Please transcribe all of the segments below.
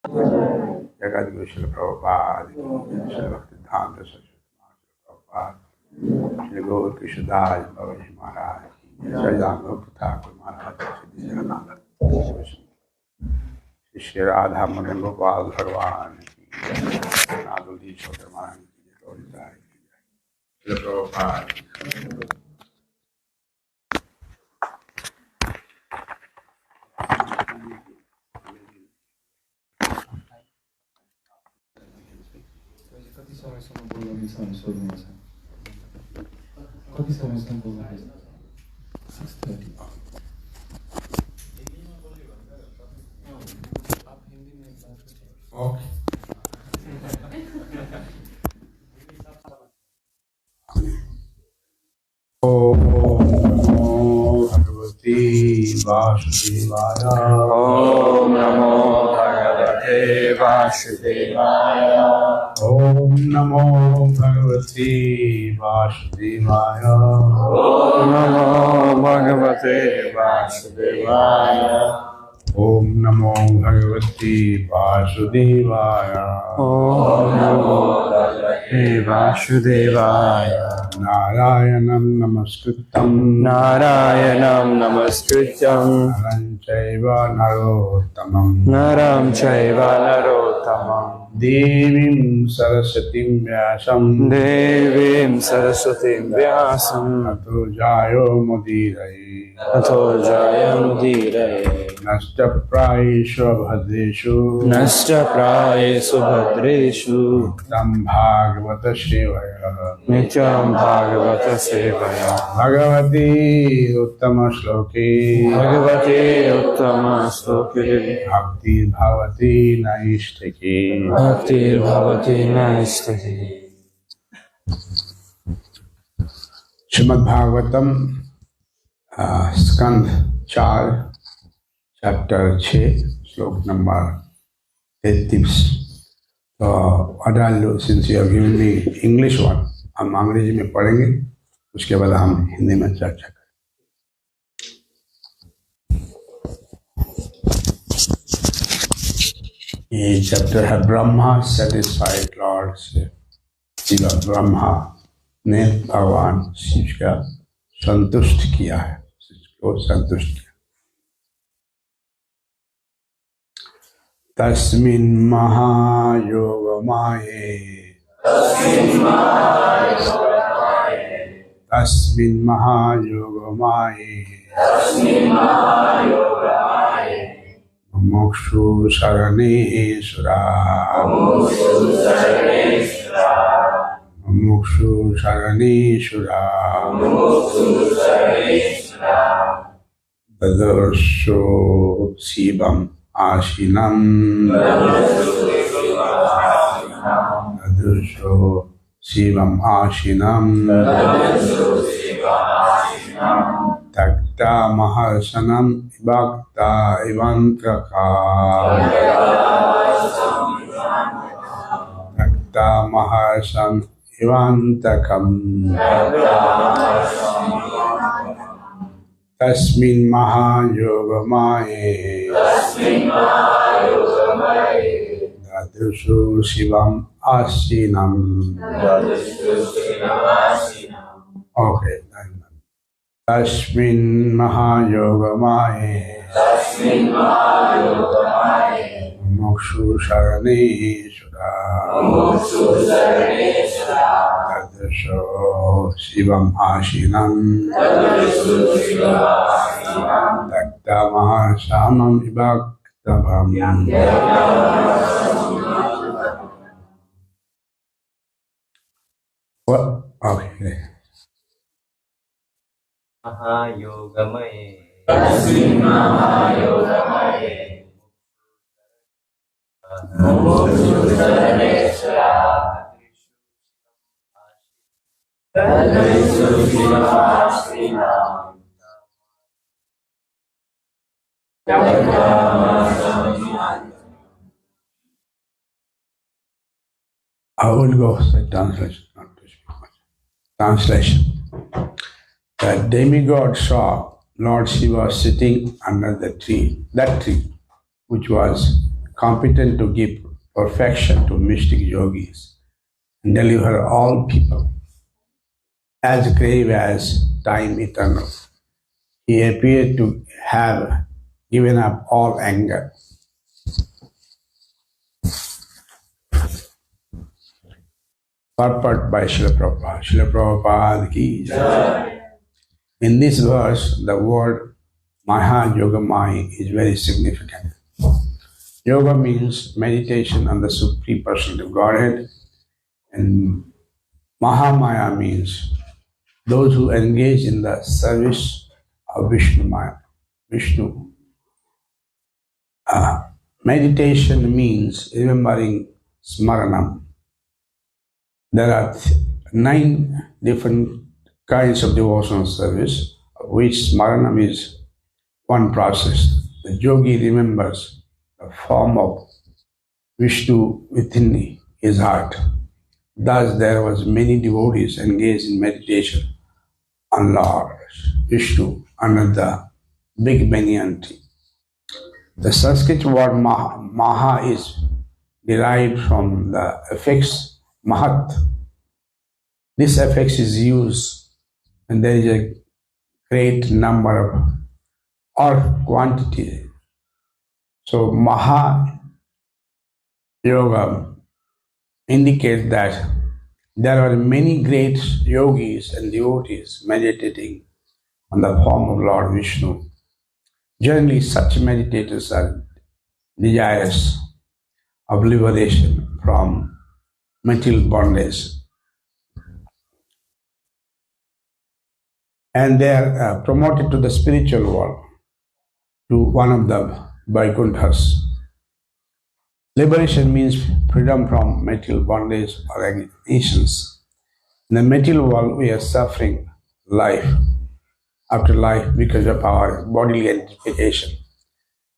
जगद्गुरु श्रील प्रभुपाद की जय, श्रील भक्तिवेदांत सरस्वती प्रभुपाद, श्री गौर किशोरदास बाबा जी महाराज की जय, श्री रामकृष्ण ठाकुर महाराज श्री जगन्नाथ, श्री राधा मदन गोपाल भगवान की जय, नादुली छोटे महाराज की जय, गौरीदास की जय, श्रील प्रभुपाद। कति समयसम्म बोल्नु छ भने सोध्नु छ। कति समयसम्म बोल्नु छ? 6:30। ओके। ओम नमो भगवते वासुदेवाय। ओम नमो भगवते वासुदेवाय। ओम नमो भगवते वासुदेवाय। ओम नमो भगवते वासुदेवाय। ओम नमो भगवते वासुदेवाय। ओम नमो भगवते वासुदेवाय। नारायणं नमस्कृतं नारायणं नमस्कृत्यं नरं चैव नरोत्तमं नरं चैव नरोत्तमं देवीं सरस्वतीं व्यासं देवीं सरस्वतीं व्यासं ततो जायो मुदीरये। ततो जयमुदीरये। नष्टप्रायेषु भद्रेषु नष्टप्रायेषु भद्रेषु तं भागवत सेवया। नित्यं भागवत सेवया। भगवती उत्तम श्लोके भगवते उत्तम श्लोके भक्तिर्भवति नैष्ठिके। भक्तिर्भवति नैष्ठिकी। श्रीमद्भागवतम स्कंध 4 चैप्टर 6 श्लोक नंबर 33। तो अडाल since you have given me English one, हम अंग्रेजी में पढ़ेंगे, उसके बाद हम हिंदी में चर्चा करें। ये चैप्टर है ब्रह्मा सेटिस्फाइड लॉर्ड से। ब्रह्मा ने भगवान शिव का संतुष्ट किया है, को संतुष्ट किया। तस्मिन् महायोग माये तस्मिन् महायोग माये मुमुक्षु शरणेश्वरा मुमुक्षु शरणेश्वरा ददर्शो शिवम् आशीनं ददर्शो शिवम् आशीनं तक्ता महर्षणं भक्ता इवंत्रका तक्ता महर्षण इवंतकम् तस्मिन् महायोगमाये ददृशु शिवम् आसीनम्। ओके, तस्मिन् महायोगमाये मुमुक्षु शरणेश्वरा ददृशो शिवम् आसीनम् तक्तमहर्षणं विभक्तभम्। Okay. महायोगमये I will go say translation, not to speak much. Translation. The demigod saw Lord Shiva sitting under the tree, that tree, which was competent to give perfection to mystic yogis and deliver all people, as grave as time eternal. He appeared to have given up all anger. Purport by Srila Prabhupada. Srila Prabhupada ki jai. In this verse, the word Maha Yogamaya is very significant. Yoga means meditation on the Supreme Personality of Godhead, and Mahamaya means those who engage in the service of Vishnu Maya. Vishnu. Meditation means remembering Smaranam. There are 9 different kinds of devotional service, of which Smaranam is one process. The yogi remembers the form of Vishnu within his heart. Thus, there was many devotees engaged in meditation on Lord Vishnu under the big banyan tree. The Sanskrit word Maha is derived from the affix Mahat. This affix is used when there is a great number of or quantity. So Maha Yoga indicates that there are many great yogis and devotees meditating on the form of Lord Vishnu. Generally, such meditators are desirous of liberation from material bondage, and they are promoted to the spiritual world, to one of the Vaikunthas. Liberation means freedom from material bondage or agitations. In the material world, we are suffering life after life because of our bodily identification.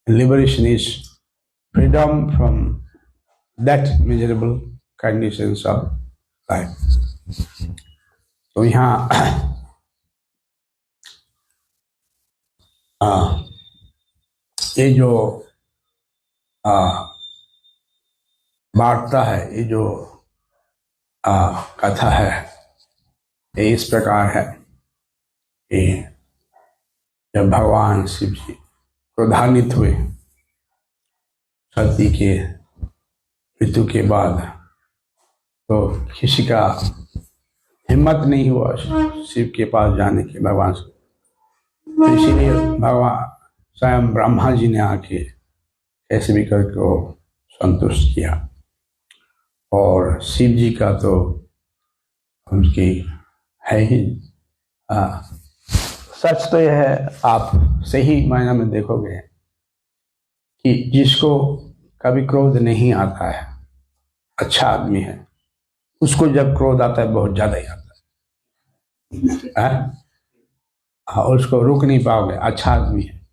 And liberation is freedom from that miserable conditions of life. तो यहाँ ये जो वार्ता है, ये जो कथा है, ये इस प्रकार है कि जब भगवान शिव जी क्रोधान्वित हुए सती के मृत्यु के बाद, तो किसी का हिम्मत नहीं हुआ शिव के पास जाने के भगवान से। तो इसीलिए भगवान स्वयं ब्रह्मा जी ने आके कैसे भी करके वो संतुष्ट किया। और शिव जी का तो उनकी है ही सच तो यह है, आप सही मायने में देखोगे कि जिसको कभी क्रोध नहीं आता है, अच्छा आदमी है, उसको जब क्रोध आता है बहुत ज्यादा ही आता है, और उसको रोक नहीं पाओगे, अच्छा आदमी है।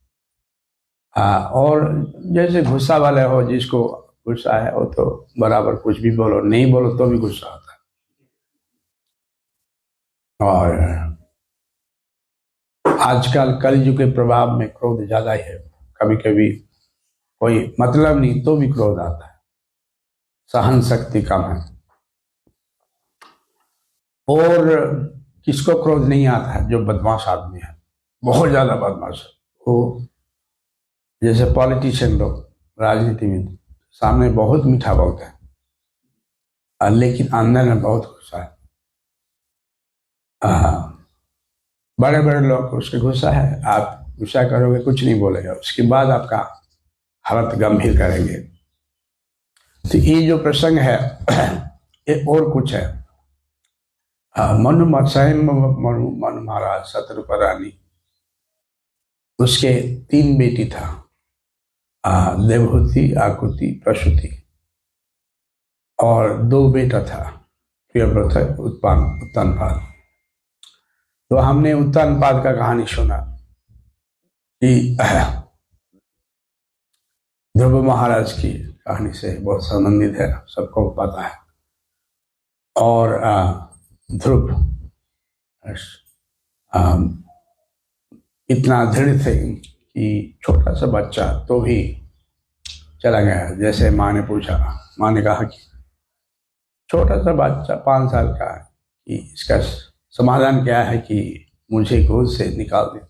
और जैसे गुस्सा वाले हो, जिसको गुस्सा है वो तो बराबर कुछ भी बोलो, नहीं बोलो तो भी गुस्सा आता है। और आजकल कलयुग के प्रभाव में क्रोध ज्यादा ही है, कभी कभी कोई मतलब नहीं तो भी क्रोध आता है, सहन शक्ति कम है। और किसको क्रोध नहीं आता है? जो बदमाश आदमी है, बहुत ज्यादा बदमाश है वो। जैसे पॉलिटिशियन लोग, राजनीतिविद, सामने बहुत मीठा बोलते हैं लेकिन अंदर में बहुत गुस्सा है। बड़े बड़े लोग, उसके गुस्सा है, आप गुस्सा करोगे कुछ नहीं बोलेगा, उसके बाद आपका हालत गंभीर करेंगे। तो ये जो प्रसंग है ये और कुछ है। मनु महाराज शतरूपरानी, उसके 3 बेटी था, देवहूति, आकुति, प्रसूति, और 2 बेटा था, प्रियव्रत, उत्तानपाद। तो हमने उत्तानपाद का कहानी सुना कि ध्रुव महाराज की कहानी से बहुत संबंधित है, सबको पता है। और ध्रुव इतना दृढ़ थे कि छोटा सा बच्चा तो भी चला गया। जैसे माँ ने पूछा, माँ ने कहा कि छोटा सा बच्चा 5 साल का है कि इसका समाधान क्या है कि मुझे गोद से निकाल दे।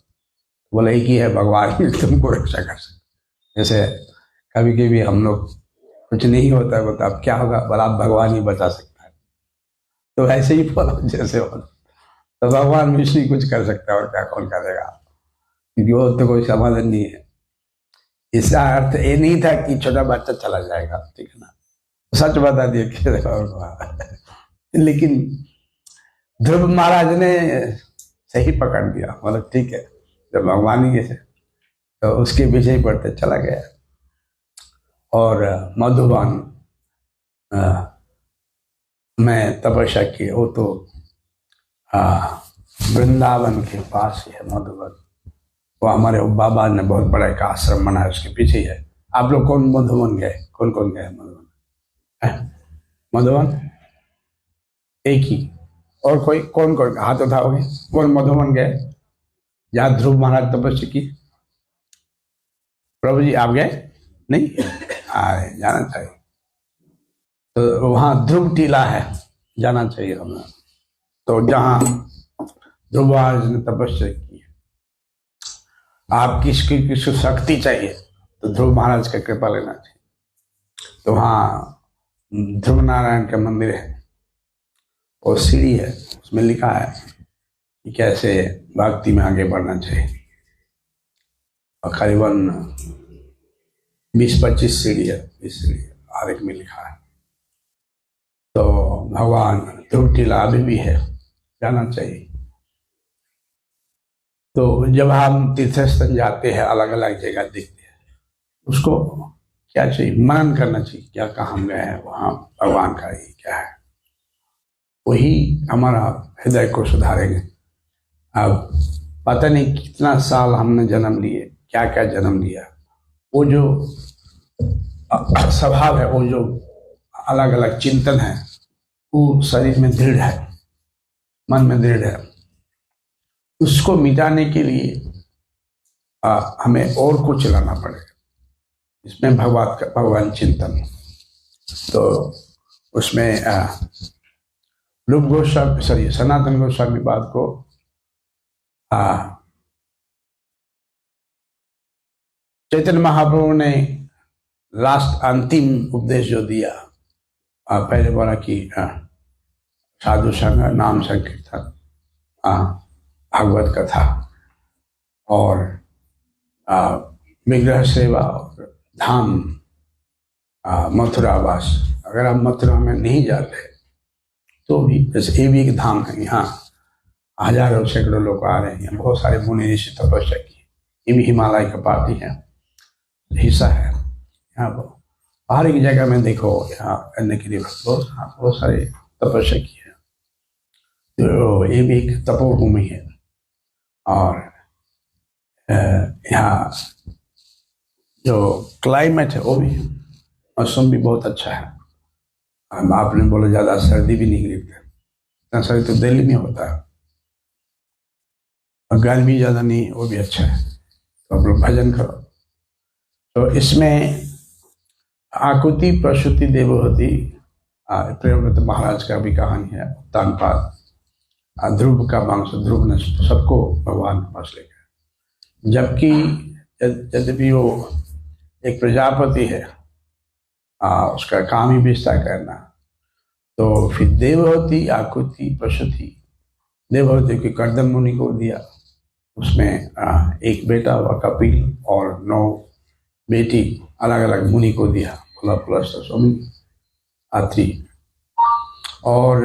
बोला एक ही है, भगवान ही तुमको रक्षा कर सकते। जैसे कभी कभी हम लोग कुछ नहीं होता है, बोलता अब क्या होगा, बोला अब भगवान ही बचा सकता है। तो ऐसे ही बोला जैसे हो, तो भगवान विष्णु ही कुछ कर सकता है, और क्या कौन करेगा, क्योंकि वो तो कोई समाधान नहीं है। इसका अर्थ ये नहीं था कि छोटा बच्चा चला जाएगा, ठीक है ना, सच बता दिया कि लेकिन ध्रुव महाराज ने सही पकड़ दिया, मतलब ठीक है, जब भगवान ही है तो उसके पीछे ही पढ़ते चला गया। और मधुबन में तपस्या की, वो तो वृंदावन के पास ही है मधुबन। वो हमारे बाबा ने बहुत बड़ा एक आश्रम बनाया, उसके पीछे ही है। आप लोग कौन मधुबन गए, कौन कौन गए मधुबन? मधुबन एक ही, और कोई कौन कौन हाथ उठाओगे, कौन मधुबन गए जहाँ ध्रुव महाराज तपस्या की? प्रभु जी आप गए नहीं? जाना चाहिए। तो वहाँ ध्रुव टीला है, जाना चाहिए हमें। तो जहाँ ध्रुव महाराज ने तपस्या की, आप किसकी शक्ति चाहिए तो ध्रुव महाराज का कृपा लेना चाहिए। तो वहाँ ध्रुव नारायण का मंदिर है, और सीढ़ी है, उसमें लिखा है कि कैसे भक्ति में आगे बढ़ना चाहिए। और करीबन 20-25 सीढ़ी है, 20 सीढ़ी हर एक में लिखा है। तो भगवान ध्रुव टीला अभी भी है, जाना चाहिए। तो जब हम तीर्थ स्थान जाते हैं, अलग अलग जगह देखते हैं, उसको क्या चाहिए, मनन करना चाहिए, क्या कहाँ हम गए हैं, वहाँ भगवान का ही क्या है, वही हमारा हृदय को सुधारेंगे। अब पता नहीं कितना साल हमने जन्म लिए, क्या क्या जन्म लिया, वो जो स्वभाव है, वो जो अलग अलग चिंतन है, वो शरीर में दृढ़ है, मन में दृढ़ है। उसको मिटाने के लिए हमें और कुछ लाना पड़ेगा, इसमें भगवान चिंतन। तो उसमें रूप गोस्वामी सनातन गोस्वामी बात को चैतन्य महाप्रभु ने लास्ट अंतिम उपदेश जो दिया, पहले बोला कि साधु संग, नाम संकीर्तन, भागवत कथा और विग्रह सेवा और धाम मथुरा वास। अगर आप मथुरा में नहीं जाते तो भी, जैसे ये भी एक धाम है, यहाँ हजारों सैकड़ों लोग आ रहे हैं, बहुत सारे मुनि ऋषि तपस्या की, ये भी हिमालय का पार्टी है, हिस्सा है। यहाँ हर एक जगह में देखो, यहाँ करने के लिए बहुत सारे तपस्या की है। तो ये भी एक तपोभूमि है। और यहाँ जो क्लाइमेट है वो भी, मौसम भी बहुत अच्छा है। आपने बोला ज़्यादा सर्दी भी नहीं गिरती, इतना सर्दी तो दिल्ली में होता है, और गर्मी ज़्यादा नहीं, वो भी अच्छा है। तो आप लोग भजन करो। तो इसमें आकुति प्रसूति देवहूति, प्रेमव्रत महाराज का भी कहानी है, तानपाद, ध्रुव का वंश, ध्रुव ने सबको भगवान के पास ले गए। जबकि यद्यपि वो एक प्रजापति है, उसका काम ही विस्तार करना, तो फिर देवहूति, आकुति, प्रसूति, देवहूति की कर्दम मुनि को दिया, उसमें एक बेटा हुआ कपिल, और 9 बेटी अलग अलग मुनि को दिया, प्लस स्वामी आत्री। और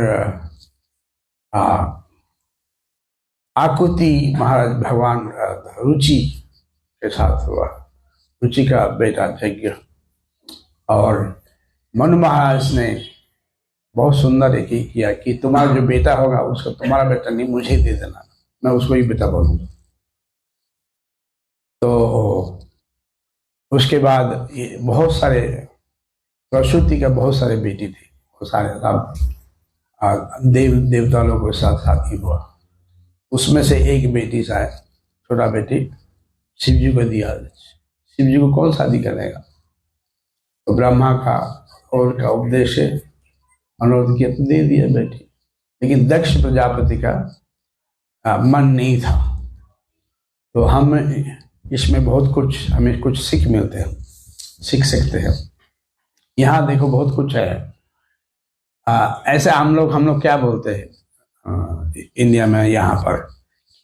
आकुति महाराज भगवान रुचि के साथ हुआ, रुचि का बेटा यज्ञ। और मनु महाराज ने बहुत सुंदर एक ही किया कि तुम्हारा जो बेटा होगा उसको तुम्हारा बेटा नहीं, मुझे ही दे देना, मैं उसको ही बेटा बोलूंगा। तो उसके बाद ये बहुत सारे, प्रसूति का बहुत सारे बेटी थे, वो सारे सब देवता लोगों के साथ शादी हुआ। उसमें से एक बेटी शायद, छोटा बेटी शिव जी को दिया। शिव जी को कौन शादी करेगा? तो ब्रह्मा का और का उपदेश है, अनुरोध किया तो दे दिया बेटी। लेकिन दक्ष प्रजापति का मन नहीं था। तो हम इसमें बहुत कुछ, हमें कुछ सीख सकते हैं। यहाँ देखो बहुत कुछ है। ऐसे हम लोग क्या बोलते हैं इंडिया में यहाँ पर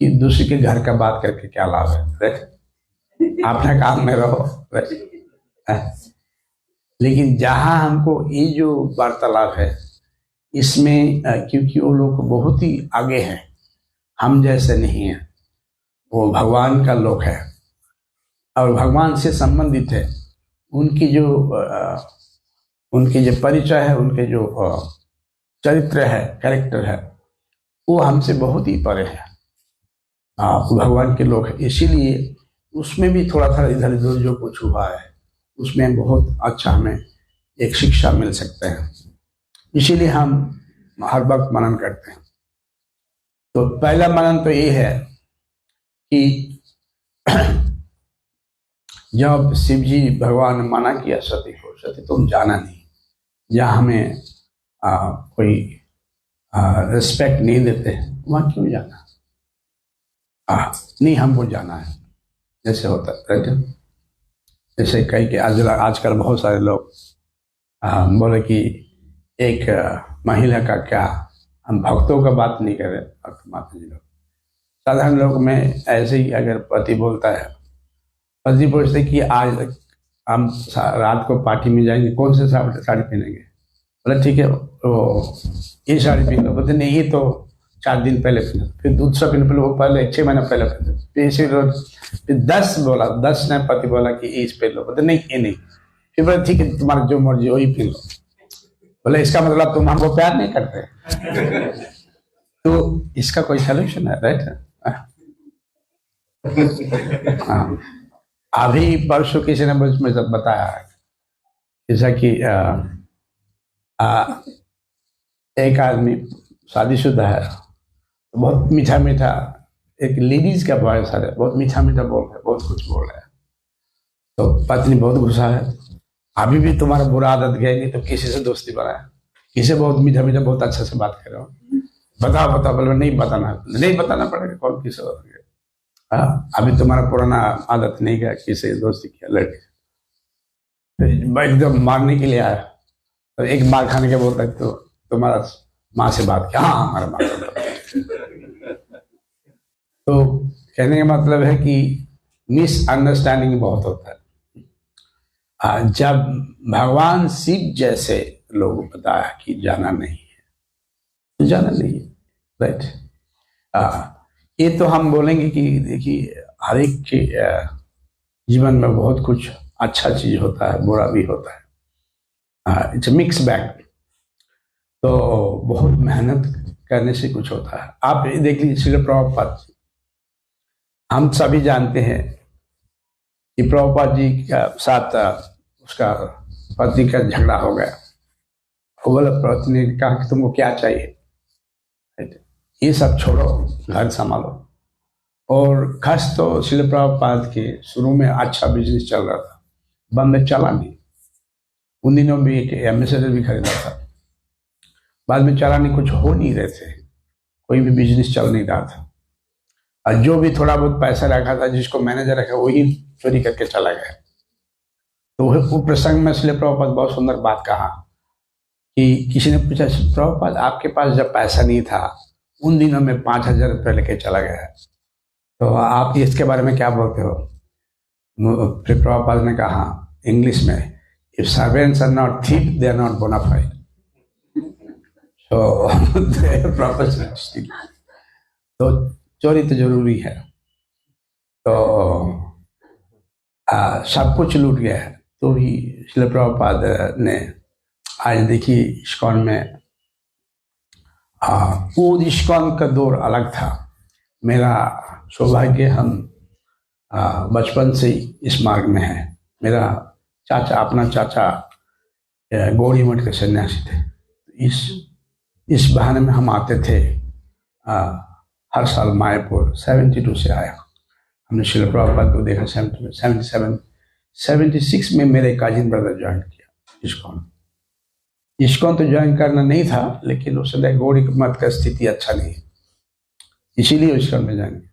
कि दूसरे के घर का बात करके क्या लाभ है, अपने काम में रहो। लेकिन जहाँ हमको ये जो वार्तालाप है इसमें, क्योंकि वो लोग बहुत ही आगे हैं, हम जैसे नहीं हैं, वो भगवान का लोक है और भगवान से संबंधित है। उनकी जो परिचय है, उनके जो चरित्र है, कैरेक्टर है, वो हमसे बहुत ही परे है। भगवान के लोग हैं, इसीलिए उसमें भी थोड़ा थोड़ा इधर उधर जो कुछ हुआ है उसमें बहुत अच्छा हमें एक शिक्षा मिल सकते हैं। इसीलिए हम हर वक्त मनन करते हैं। तो पहला मनन तो ये है कि जब शिव जी भगवान ने मना किया सती को, सती तुम जाना नहीं, जहाँ हमें कोई रिस्पेक्ट नहीं देते वहाँ क्यों जाना, नहीं हमको जाना है, जैसे होता है। जैसे कई के आजकल बहुत सारे लोग बोले कि एक महिला का क्या, हम भक्तों का बात नहीं कर रहे, भक्त माता जी लोग, साधारण लोग में ऐसे ही अगर पति बोलता है, पति पूछते कि आज हम रात को पार्टी में जाएंगे, कौन से साड़ी पहनेंगे, बोले ठीक है वो ये साड़ी पहन लो, बोलते नहीं ये तो 4 दिन पहले पहने, फिर दूसरा पहने, वो पहले 6 महीना पहले पहने, फिर इसी फिर 10 बोला, 10 ने पति बोला कि इस पहन लो, बोलते नहीं ये नहीं, फिर बोले ठीक है तुम्हारा जो मर्जी वही पहन लो। बोले इसका मतलब तुम हमको प्यार नहीं करते। तो इसका कोई सलूशन है, राइट? हाँ, अभी परसों किसी ने मुझे बताया जैसा कि एक आदमी शादीशुदा है, तो बहुत मीठा मीठा, एक लेडीज का वॉइस है, बहुत मीठा मीठा बोल रहा है, बहुत कुछ बोल रहा है। तो पत्नी बहुत गुस्सा है, अभी भी तुम्हारा बुरा आदत गया नहीं तो किसी से दोस्ती बनाया, किसी बहुत मीठा मीठा बहुत अच्छे से बात कर रहे हो, बताओ। बोलो नहीं बताना पड़ेगा, कौन किसे बताएगा। हाँ, अभी तुम्हारा पुराना आदत नहीं गया, किसी से दोस्ती किया लड़के, एकदम मारने के लिए आया, तो एक मार खाने के बोलता है तो तुम्हारा माँ से बात किया, हाँ हमारा माँ से बात। तो कहने का मतलब है कि मिसअंडरस्टैंडिंग बहुत होता है। जब भगवान शिव जैसे लोग बताया कि जाना नहीं है तो जाना नहीं है, राइट? ये तो हम बोलेंगे कि देखिए हर एक के जीवन में बहुत कुछ अच्छा चीज होता है, बुरा भी होता है, इट्स मिक्स बैग। तो बहुत मेहनत करने से कुछ होता है। आप देख लीजिए श्रील प्रभुपाद, हम सभी जानते हैं कि प्रभुपाद जी के साथ उसका पत्नी का झगड़ा हो गया। वो बोला, पत्नी ने कहा कि तुमको क्या चाहिए, ये सब छोड़ो, घर संभालो। और खास तो श्रील प्रभुपाद के शुरू में अच्छा बिजनेस चल रहा था, बंद चला नहीं। उन दिनों भी एक एम्बेसडर भी खरीदा था, बाद में चला नहीं, कुछ हो नहीं रहे थे, कोई भी बिजनेस चल नहीं रहा था। और जो भी थोड़ा बहुत पैसा रखा था, जिसको मैनेजर रखा, वही चोरी करके चला गया। तो वो प्रसंग में श्रील प्रभुपाद बहुत सुंदर बात कहा कि किसी ने पूछा, प्रभुपाद आपके पास जब पैसा नहीं था उन दिनों में 5,000 रुपये लेके चला गया, तो आप इसके बारे में क्या बोलते हो? फिर प्रभुपाद ने कहा इंग्लिश में, if servants are not thief they are not bonafide, so तो चोरी तो जरूरी है। तो सब कुछ लूट गया है, तो भी श्रील प्रभुपाद ने आज देखिए इस्कॉन में, वो इस्कॉन का दौर अलग था। मेरा सौभाग्य हम बचपन से ही इस मार्ग में है। मेरा चाचा, अपना चाचा गौड़ी मठ के सन्यासी थे। इस बहाने में हम आते थे हर साल मायापुर। 72 से आया, हमने श्रील प्रभुपाद को देखा। 76 में मेरे कजिन ब्रदर ज्वाइन किया, इस्कॉन। इस्कॉन तो ज्वाइन करना नहीं था, लेकिन उस समय गौड़ी मत का स्थिति अच्छा नहीं है, इसीलिए इस्कॉन में ज्वाइन किया,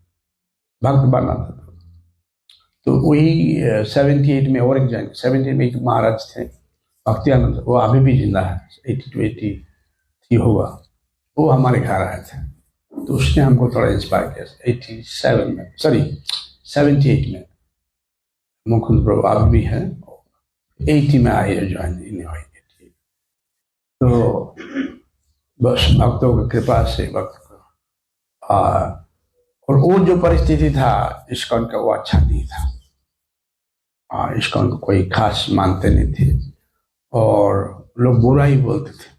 भक्त बनना था। तो वही 78 में और एक ज्वाइन, 78 में एक महाराज थे भक्तियानंद, वो अभी भी जिंदा है, 82 83 होगा, वो हमारे घर आए थे, तो उसने हमको थोड़ा इंस्पायर किया। 87 में, सॉरी 78 में मुकुंद प्रभु अभी भी है, 80 में आए ज्वाइन नहीं हुई। तो बस भक्तों की कृपा से भक्त को, और वो जो परिस्थिति था इस्कॉन का वो अच्छा नहीं था। इस्कॉन को कोई खास मानते नहीं थे और लोग बुरा ही बोलते थे।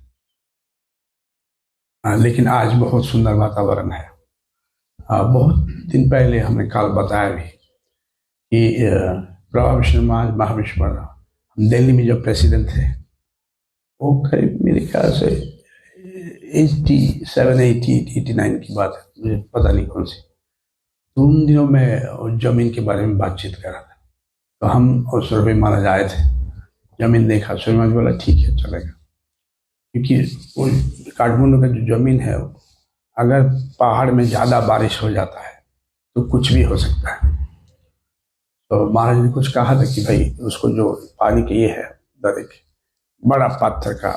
लेकिन आज बहुत सुंदर वातावरण है। बहुत दिन पहले हमने कल बताया भी कि प्रभा विष्णु महाविष्णु हम दिल्ली में जो प्रेसिडेंट थे, वो करीब मेरे ख्याल से 89 की बात है, मुझे पता नहीं कौन सी। तो उन दिनों में जमीन के बारे में बातचीत कर रहा था, तो हम और सुरभि महाराज आए थे, जमीन देखा, सुरभि महाराज बोला ठीक है चलेगा, क्योंकि वो काठमांडू का जो जमीन है, अगर पहाड़ में ज़्यादा बारिश हो जाता है तो कुछ भी हो सकता है। तो महाराज ने कुछ कहा था कि भाई उसको जो पानी के ये है, एक बड़ा पत्थर का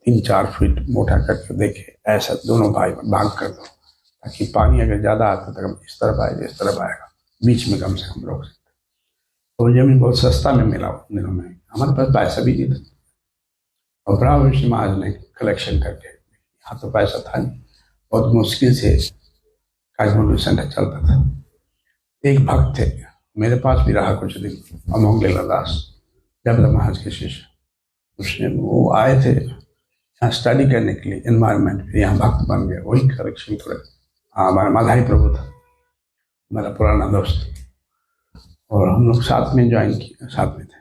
3-4 फीट मोटा करके देखे, ऐसा दोनों भाई भाग कर दो, ताकि पानी अगर ज़्यादा आता तो इस तरफ आएगा, इस तरफ आएगा, बीच में कम से कम रोक सकते। तो जमीन बहुत सस्ता में मिला उन दिनों में, हमारे पास पैसा भी नहीं था, और प्रभा विष्णु महाराज ने कलेक्शन करके, यहाँ तो पैसा था नहीं, बहुत मुश्किल से काठमांडू सेंटर चलता था। एक भक्त थे, मेरे पास भी रहा कुछ दिन, अमोघ लीला दास, जबला महाराज के शिष्य, उसने वो आए थे यहाँ स्टडी करने के लिए एनवायरनमेंट, फिर यहाँ भक्त बन गया, वही करेक्शन थोड़े। हमारा माधाई प्रभु था मेरा पुराना दोस्त, और हम लोग साथ में ज्वाइन किए, साथ में थे।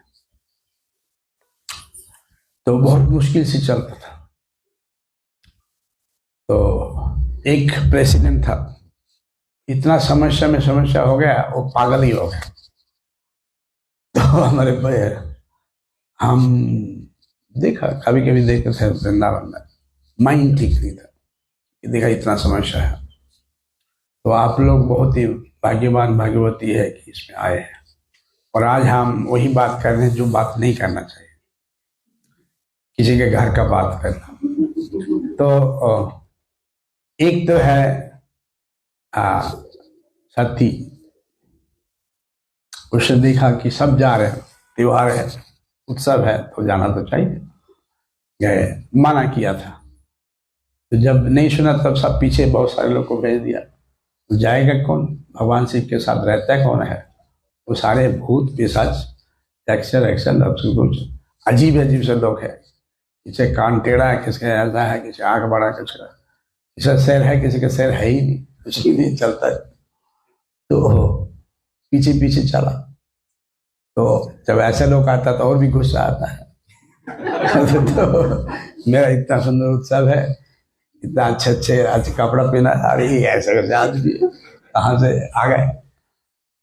तो बहुत मुश्किल से चलता था। तो एक प्रेसिडेंट था, इतना समस्या में समस्या हो गया, वो पागल ही हो गया। तो हमारे हम देखा, कभी कभी देखते थे वृंदावन में, माइंड ठीक नहीं था, देखा इतना समस्या है। तो आप लोग बहुत ही भाग्यवान भाग्यवती है कि इसमें आए हैं, और आज हम वही बात कर रहे हैं जो बात नहीं करना चाहिए, किसी के घर का बात करना। तो एक तो है सती, उसने देखा कि सब जा रहे हैं, त्योहार है, उत्सव है, तो जाना तो चाहिए, गए, मना किया था। तो जब नहीं सुना तब सब पीछे बहुत सारे लोग को भेज दिया, तो जाएगा कौन, भगवान शिव के साथ रहता है कौन है, वो सारे भूत पिशाच एक्शन अजीब से लोग है, किसी कान टेढ़ा है, किसी का ऐसा है, किसी आंख बड़ा, किसी का सिर है, किसी का सिर है ही नहीं, कुछ ही नहीं चलता है। तो पीछे पीछे चला, तो जब ऐसे लोग आता तो और भी गुस्सा आता है। तो मेरा इतना सुंदर उत्सव है, इतना अच्छे आज कपड़ा पहना, अरे ऐसे करते आज भी कहाँ से आ गए।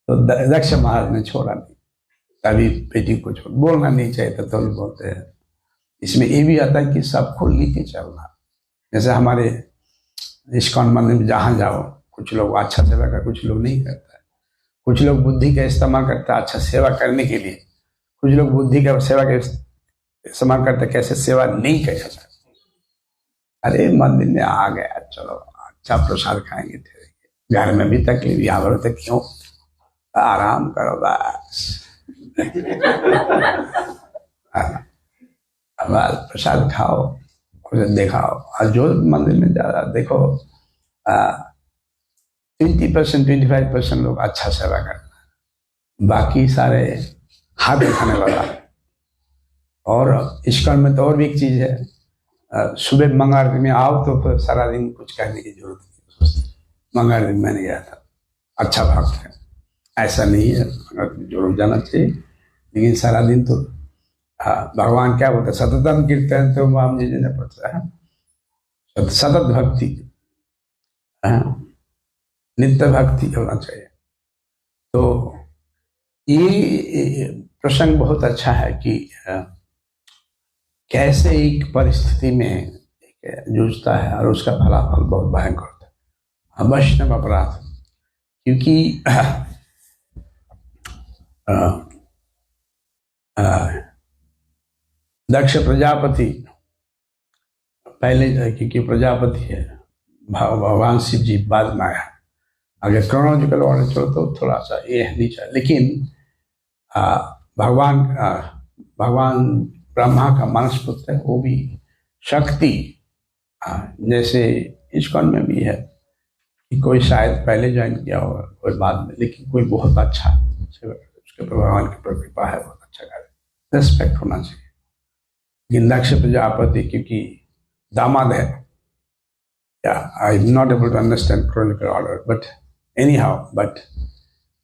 तो दक्ष महाराज ने छोड़ा नहीं, तभी बेटी को छोड़, बोलना नहीं चाहिए तो भी बोलते हैं। इसमें ये भी आता है कि सबको लेके चलना, जैसे हमारे इस्कॉन मंदिर में जहाँ जाओ, कुछ लोग अच्छा सेवा कर, कुछ लोग नहीं करता है, कुछ लोग बुद्धि का इस्तेमाल करता है अच्छा सेवा करने के लिए, कुछ लोग बुद्धि का सेवा का इस्तेमाल करते कैसे सेवा नहीं कर सकता। अरे मंदिर में आ गया, चलो अच्छा प्रसाद खाएंगे, घर में भी तकलीफ, यहाँ पर तक क्यों, आराम करो बस। प्रसाद खाओ, कुछ दिखाओ। और जो मंदिर में ज्यादा देखो 20% 25% लोग अच्छा सेवा करते हैं, बाकी सारे हाथ उठाने वाला। और इस्कॉन में तो और भी एक चीज है, सुबह मंगल में आओ तो फिर सारा दिन कुछ कहने की जरूरत नहीं। मंगल दिन मैंने गया था, अच्छा भक्त है, ऐसा नहीं है, जरूर जाना चाहिए, लेकिन सारा दिन तो भगवान क्या बोलते हैं, सततम कीर्तन तो माम जी ने पढ़ता है, सतत भक्ति, नित्य भक्ति होना चाहिए। तो ये प्रसंग बहुत अच्छा है कि कैसे एक परिस्थिति में जूझता है और उसका फलाफल बहुत भयंकर होता है। वैष्णव अपराध, क्योंकि दक्ष प्रजापति पहले, क्योंकि प्रजापति है, भगवान शिव जी बाद में आया। अगर क्रोनोलॉजिकल ऑर्डर चलो तो थोड़ा सा ये नीचा, लेकिन भगवान ब्रह्मा का मानस पुत्र है, वो भी शक्ति। जैसे इस्कॉन में भी है कि कोई शायद पहले ज्वाइन किया होगा, कोई बाद में, लेकिन कोई बहुत अच्छा, उसके भगवान की कृपा है, बहुत अच्छा कार्य, रेस्पेक्ट होना चाहिए। लेकिन दक्ष प्रजापति क्योंकि दामाद है, I am not able to understand chronicle order, but anyhow, but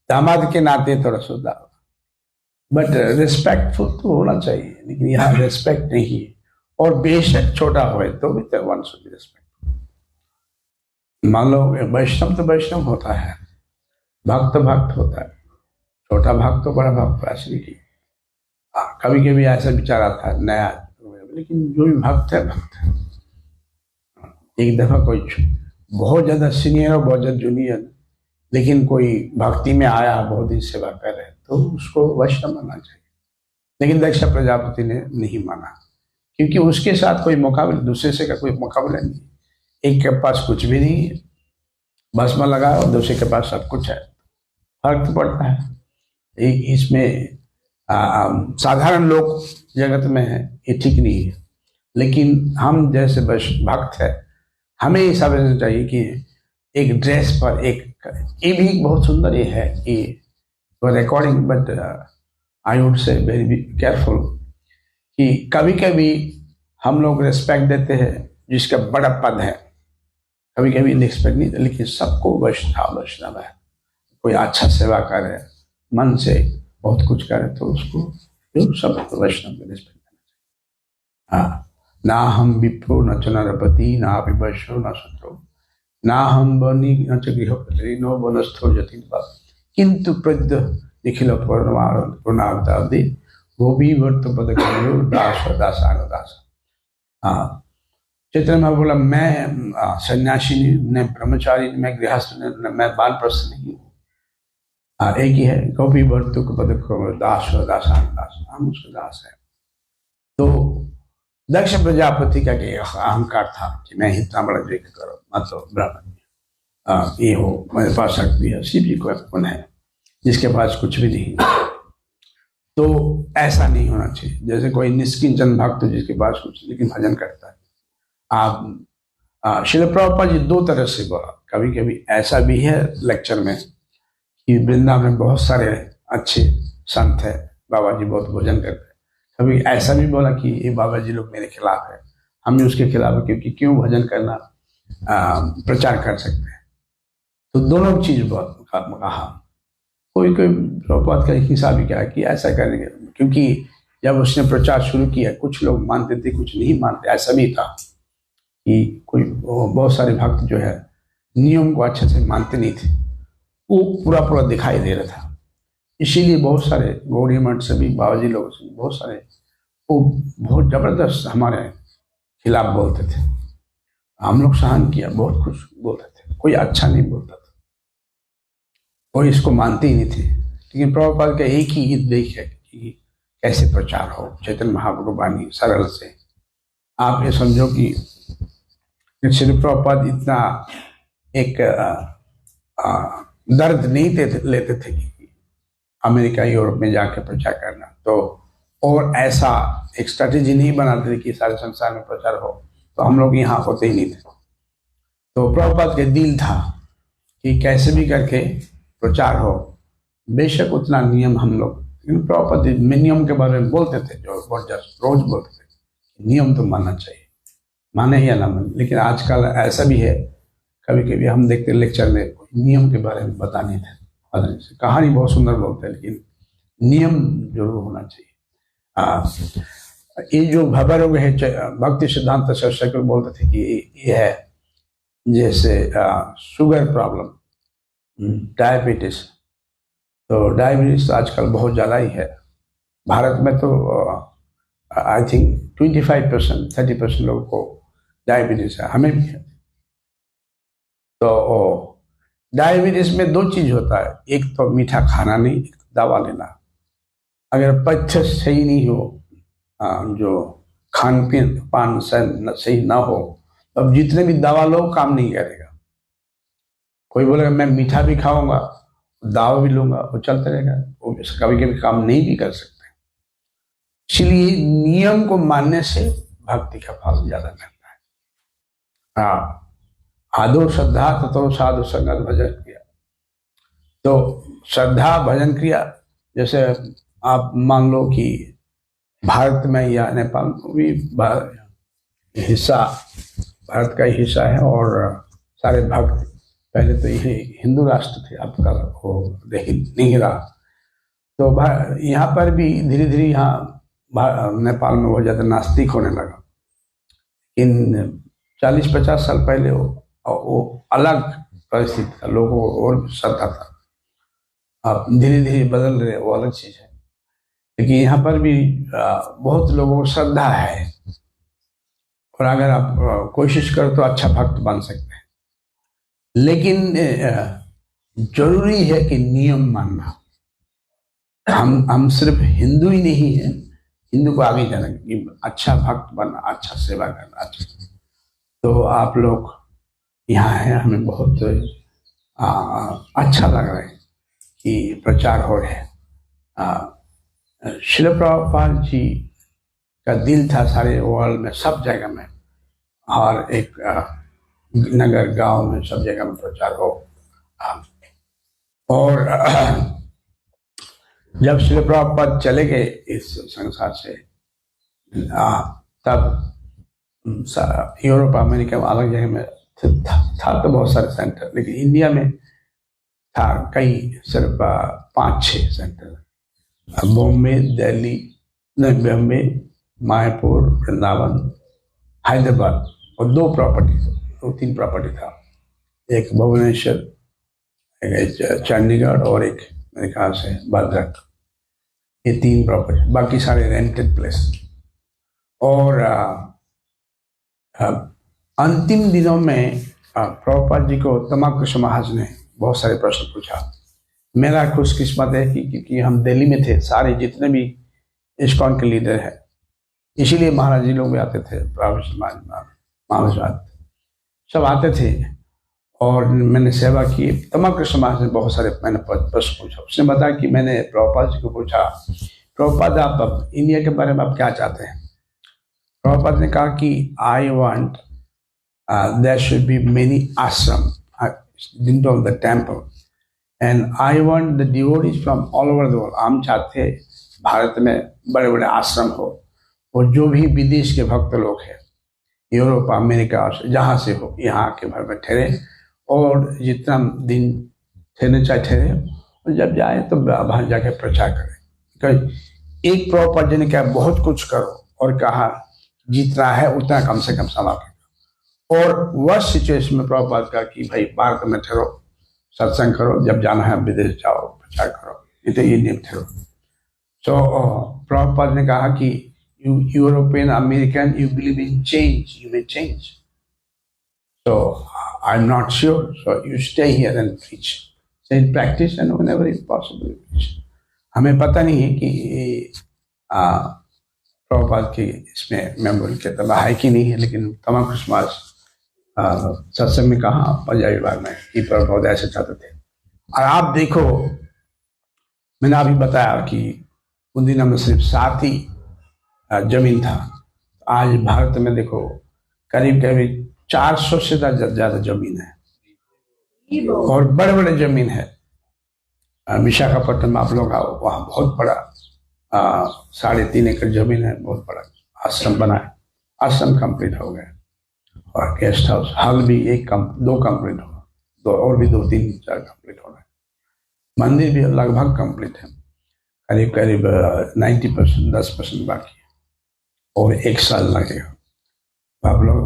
दामाद के नाते थोड़ा सुधा, बट रिस्पेक्टफुल तो होना चाहिए, लेकिन यहाँ रिस्पेक्ट नहीं है। और बेशक छोटा होए तो भी वन शुड बी रिस्पेक्ट। मान लो वैष्णव तो वैष्णव होता है, भक्त भक्त होता है, छोटा भक्त तो बड़ा भक्त, ऐसे नहीं। कभी कभी ऐसा विचार आता है नया, लेकिन जो भी भक्त है भक्त है। एक दफा कोई बहुत ज्यादा सीनियर और बहुत ज्यादा जूनियर, लेकिन कोई भक्ति में आया, बहुत ही सेवा कर रहे, तो उसको वैष्णव मानना चाहिए। लेकिन दक्ष प्रजापति ने नहीं माना, क्योंकि उसके साथ कोई मुकाबला, दूसरे से का कोई मुकाबला नहीं। एक के पास कुछ भी नहीं है, भस्म लगाया, और दूसरे के पास सब कुछ है, फर्क तो पड़ता है। इसमें साधारण लोग जगत में है, ये ठीक नहीं है। लेकिन हम जैसे भक्त है, हमें ये समझना चाहिए कि एक ड्रेस पर एक, ये भी बहुत सुंदर ये है कि recording, but I would say very careful कि कभी कभी हम लोग रिस्पेक्ट देते हैं जिसका बड़ा पद है, कभी कभी रिस्पेक्ट नहीं, लेकिन सबको वैष्णव है। कोई अच्छा सेवा करे, मन से बहुत कुछ करे, तो उसको सब वैष्णव में रिस्पेक्ट देना चाहिए। हाँ, ना हम विप्रो न च नरपति, ना अभी वैष्णव न शत्रु, ना हम बनी न च गृहपति, नो वनस्थो जति, किंतु प्रद्य निखिल पूर्णावतादि वो भी वर्त पद दास दासान दास। हाँ, चैतन्य में बोला, मैं सन्यासी ने, ब्रह्मचारी, मैं गृहस्थ ने, मैं बानप्रस्थ नहीं हूँ। एक ही है, गोपी वर्तुक पद दास दासान दास, हम उसके दास है। तो दक्ष प्रजापति का अहंकार था कि मैं इतना बड़ा यज्ञ करो, मतलब ब्राह्मण ये हो, मेरे पास शक्ति है। शिव जी को कौन है जिसके पास कुछ भी नहीं? तो ऐसा नहीं होना चाहिए। जैसे कोई निष्किंचन भक्त जिसके पास कुछ, लेकिन भजन करता है। आप श्रील प्रभुपाद जी दो तरह से बोला। कभी कभी ऐसा भी है लेक्चर में कि वृंदावन में बहुत सारे अच्छे संत है, बाबा जी बहुत भोजन करते हैं। कभी ऐसा भी बोला कि ये बाबा जी लोग मेरे खिलाफ है, हम भी उसके खिलाफ है, क्योंकि क्यों भजन करना, प्रचार कर सकते हैं। तो दोनों चीज बहुत कहा। कोई कोई प्रभुपाद का हिसाब भी क्या कि ऐसा करेंगे, क्योंकि जब उसने प्रचार शुरू किया कुछ लोग मानते थे, कुछ नहीं मानते। ऐसा भी था कि कोई बहुत सारे भक्त जो है नियम को अच्छे से मानते नहीं थे, वो पूरा पूरा दिखाई दे रहा था। इसीलिए बहुत सारे गौड़ी मठ से भी, बाबा जी लोग से बहुत सारे वो बहुत जबरदस्त हमारे खिलाफ बोलते थे। हम लोग सहन किया, बहुत कुछ बोलते थे, कोई अच्छा नहीं बोलता था, कोई इसको मानते ही नहीं थे। लेकिन प्रभुपाद का एक ही देख है कि कैसे प्रचार हो, चैतन्य महाप्रभु वाणी सरल से। आप ये समझो कि श्री प्रभुपाद इतना एक दर्द नहीं लेते थे कि अमेरिका यूरोप में जाकर प्रचार करना, तो और ऐसा एक स्ट्रेटेजी नहीं बनाते थे कि सारे संसार में प्रचार हो, तो हम लोग यहाँ होते ही नहीं थे। तो प्रभुपाद के दिल था कि कैसे भी करके प्रचार हो। बेशक उतना नियम हम लोग, लेकिन प्रभुपाद नियम के बारे में बोलते थे, जो रोज बोलते थे नियम तो मानना चाहिए, माने या ना माने। लेकिन आजकल ऐसा भी है, कभी कभी हम देखते लेक्चर में नियम के बारे में बताने थे, कहानी बहुत सुंदर बोलते हैं, लेकिन नियम जरूर होना चाहिए। ये जो भवरोग है, भक्ति सिद्धांत शास्त्र बोलते थे कि ये है जैसे शुगर प्रॉब्लम, डायबिटीज। तो डायबिटीज आजकल बहुत ज़्यादा ही है। भारत में तो आई थिंक 25% 30% लोगों को डायबिटीज है, हमें भी है। तो डायबिटीज में दो चीज होता है, एक तो मीठा खाना नहीं, एक तो दवा लेना। अगर पथ्य सही नहीं हो, जो खान पीन पान सही ना हो, तो अब जितने भी दवा लो काम नहीं करेगा। कोई बोलेगा मैं मीठा भी खाऊंगा, दवा भी लूंगा, वो चलते रहेगा, वो कभी कभी काम नहीं भी कर सकते। इसलिए नियम को मानने से भक्ति का फल ज्यादा मिलता है। हाँ, आदो श्रद्धा ततो साधु संगत भजन किया। तो श्रद्धा भजन क्रिया, जैसे आप मान लो कि भारत में या नेपाल में भी हिस्सा, भारत का ही हिस्सा है, और सारे भक्त, पहले तो ये हिंदू राष्ट्र थे, अब का वो नहीं रहा। तो यहाँ पर भी धीरे धीरे यहाँ नेपाल में बहुत ज़्यादा नास्तिक होने लगा। इन 40-50 साल पहले वो अलग परिस्थिति था, लोगों को और श्रद्धा था। अब धीरे धीरे बदल रहे, वो अलग चीज़ है। लेकिन यहाँ पर भी बहुत लोगों को श्रद्धा है, और अगर आप कोशिश करो तो अच्छा भक्त बन सकते हैं। लेकिन जरूरी है कि नियम मानना। हम सिर्फ हिंदू ही नहीं है, हिंदू को आगे जाना, कि अच्छा भक्त बनना, अच्छा सेवा करना, अच्छा। तो आप लोग यहाँ हैं, हमें बहुत अच्छा लग रहा है कि प्रचार हो रहे हैं। श्रील प्रभुपाद जी का दिल था सारे वर्ल्ड में, सब जगह में, और एक नगर गांव में सब जगह में प्रचार हो। और जब श्रील प्रभुपाद चले गए इस संसार से, तब यूरोप अमेरिका में अलग जगह में था तो बहुत सारे सेंटर, लेकिन इंडिया में था कई, सिर्फ 5-6 सेंटर। बॉम्बे, दिल्ली, बॉम्बे, मायापुर, वृंदावन, हैदराबाद, और 2-3 प्रॉपर्टी था। एक भुवनेश्वर, एक चंडीगढ़, और एक मेरे ख्याल से भद्रक। ये 3 प्रॉपर्टी, बाकी सारे रेंटेड प्लेस। और अंतिम दिनों में प्रभुपाद जी को तमाकृष्ण महाराज ने बहुत सारे प्रश्न पूछा। मेरा खुशकिस्मत है कि हम दिल्ली में थे, सारे जितने भी इस्कॉन के लीडर हैं, इसीलिए महाराज जी लोग भी आते थे, महाराज सब आते थे, और मैंने सेवा की। तमाकृष्ण महाराज ने बहुत सारे मैंने प्रश्न पूछा। उसने बताया कि मैंने प्रभुपाद जी को पूछा, प्रभुपाद आप इंडिया के बारे में आप क्या चाहते हैं? प्रभुपाद ने कहा कि I want there should be many ashram in the temple, and I want the devotees from all over the world. हम चाहते भारत में बड़े बड़े आश्रम हो, और जो भी विदेश के भक्त लोग हैं, यूरोप, अमेरिका, जहाँ से हो, यहाँ के भर में ठहरे, और जितना दिन ठहरने चाहे ठहरे, और जब जाए तो बाहर जाके प्रचार करें। एक प्रभुपाद जी ने कहा बहुत कुछ करो, और कहा जितना है उतना कम से कम संभाल के। और वह सिचुएशन में प्रभुपाद का कि भाई भारत में ठहरो, सत्संग करो, जब जाना है विदेश जाओ, प्रचार करो, ये तो ये नियम ठहरो। तो प्रभुपाद ने कहा कि you European American, you believe in change, you may change. So I'm not sure. So you stay here and preach. Say in practice and whenever it's possible you preach. हमें पता नहीं है कि प्रभुपाद की इसमें मेमोरी के तबा है कि नहीं है, लेकिन तमाम क्रिसमस सत्संग में कहा पंजाबी बार में कि प्रभुपाद ऐसे चाहते थे। और आप देखो, मैंने अभी बताया कि उन दिनों में सिर्फ 7 ही जमीन था। आज भारत में देखो करीब करीब 400 से ज्यादा जमीन है, और बड़े बड़े जमीन है। विशाखापट्टनम में आप लोग आओ, वहाँ बहुत बड़ा 3.5 एकड़ जमीन है, बहुत बड़ा आश्रम बना है। आश्रम कंप्लीट हो गया, और गेस्ट हाउस हॉल भी 2 कंप्लीट होगा, 2 और भी 2, 3, 4 कंप्लीट हो रहा है। मंदिर भी लगभग कंप्लीट है, करीब करीब 90%, 10% बाकी है, और 1 साल लगेगा। आप लोग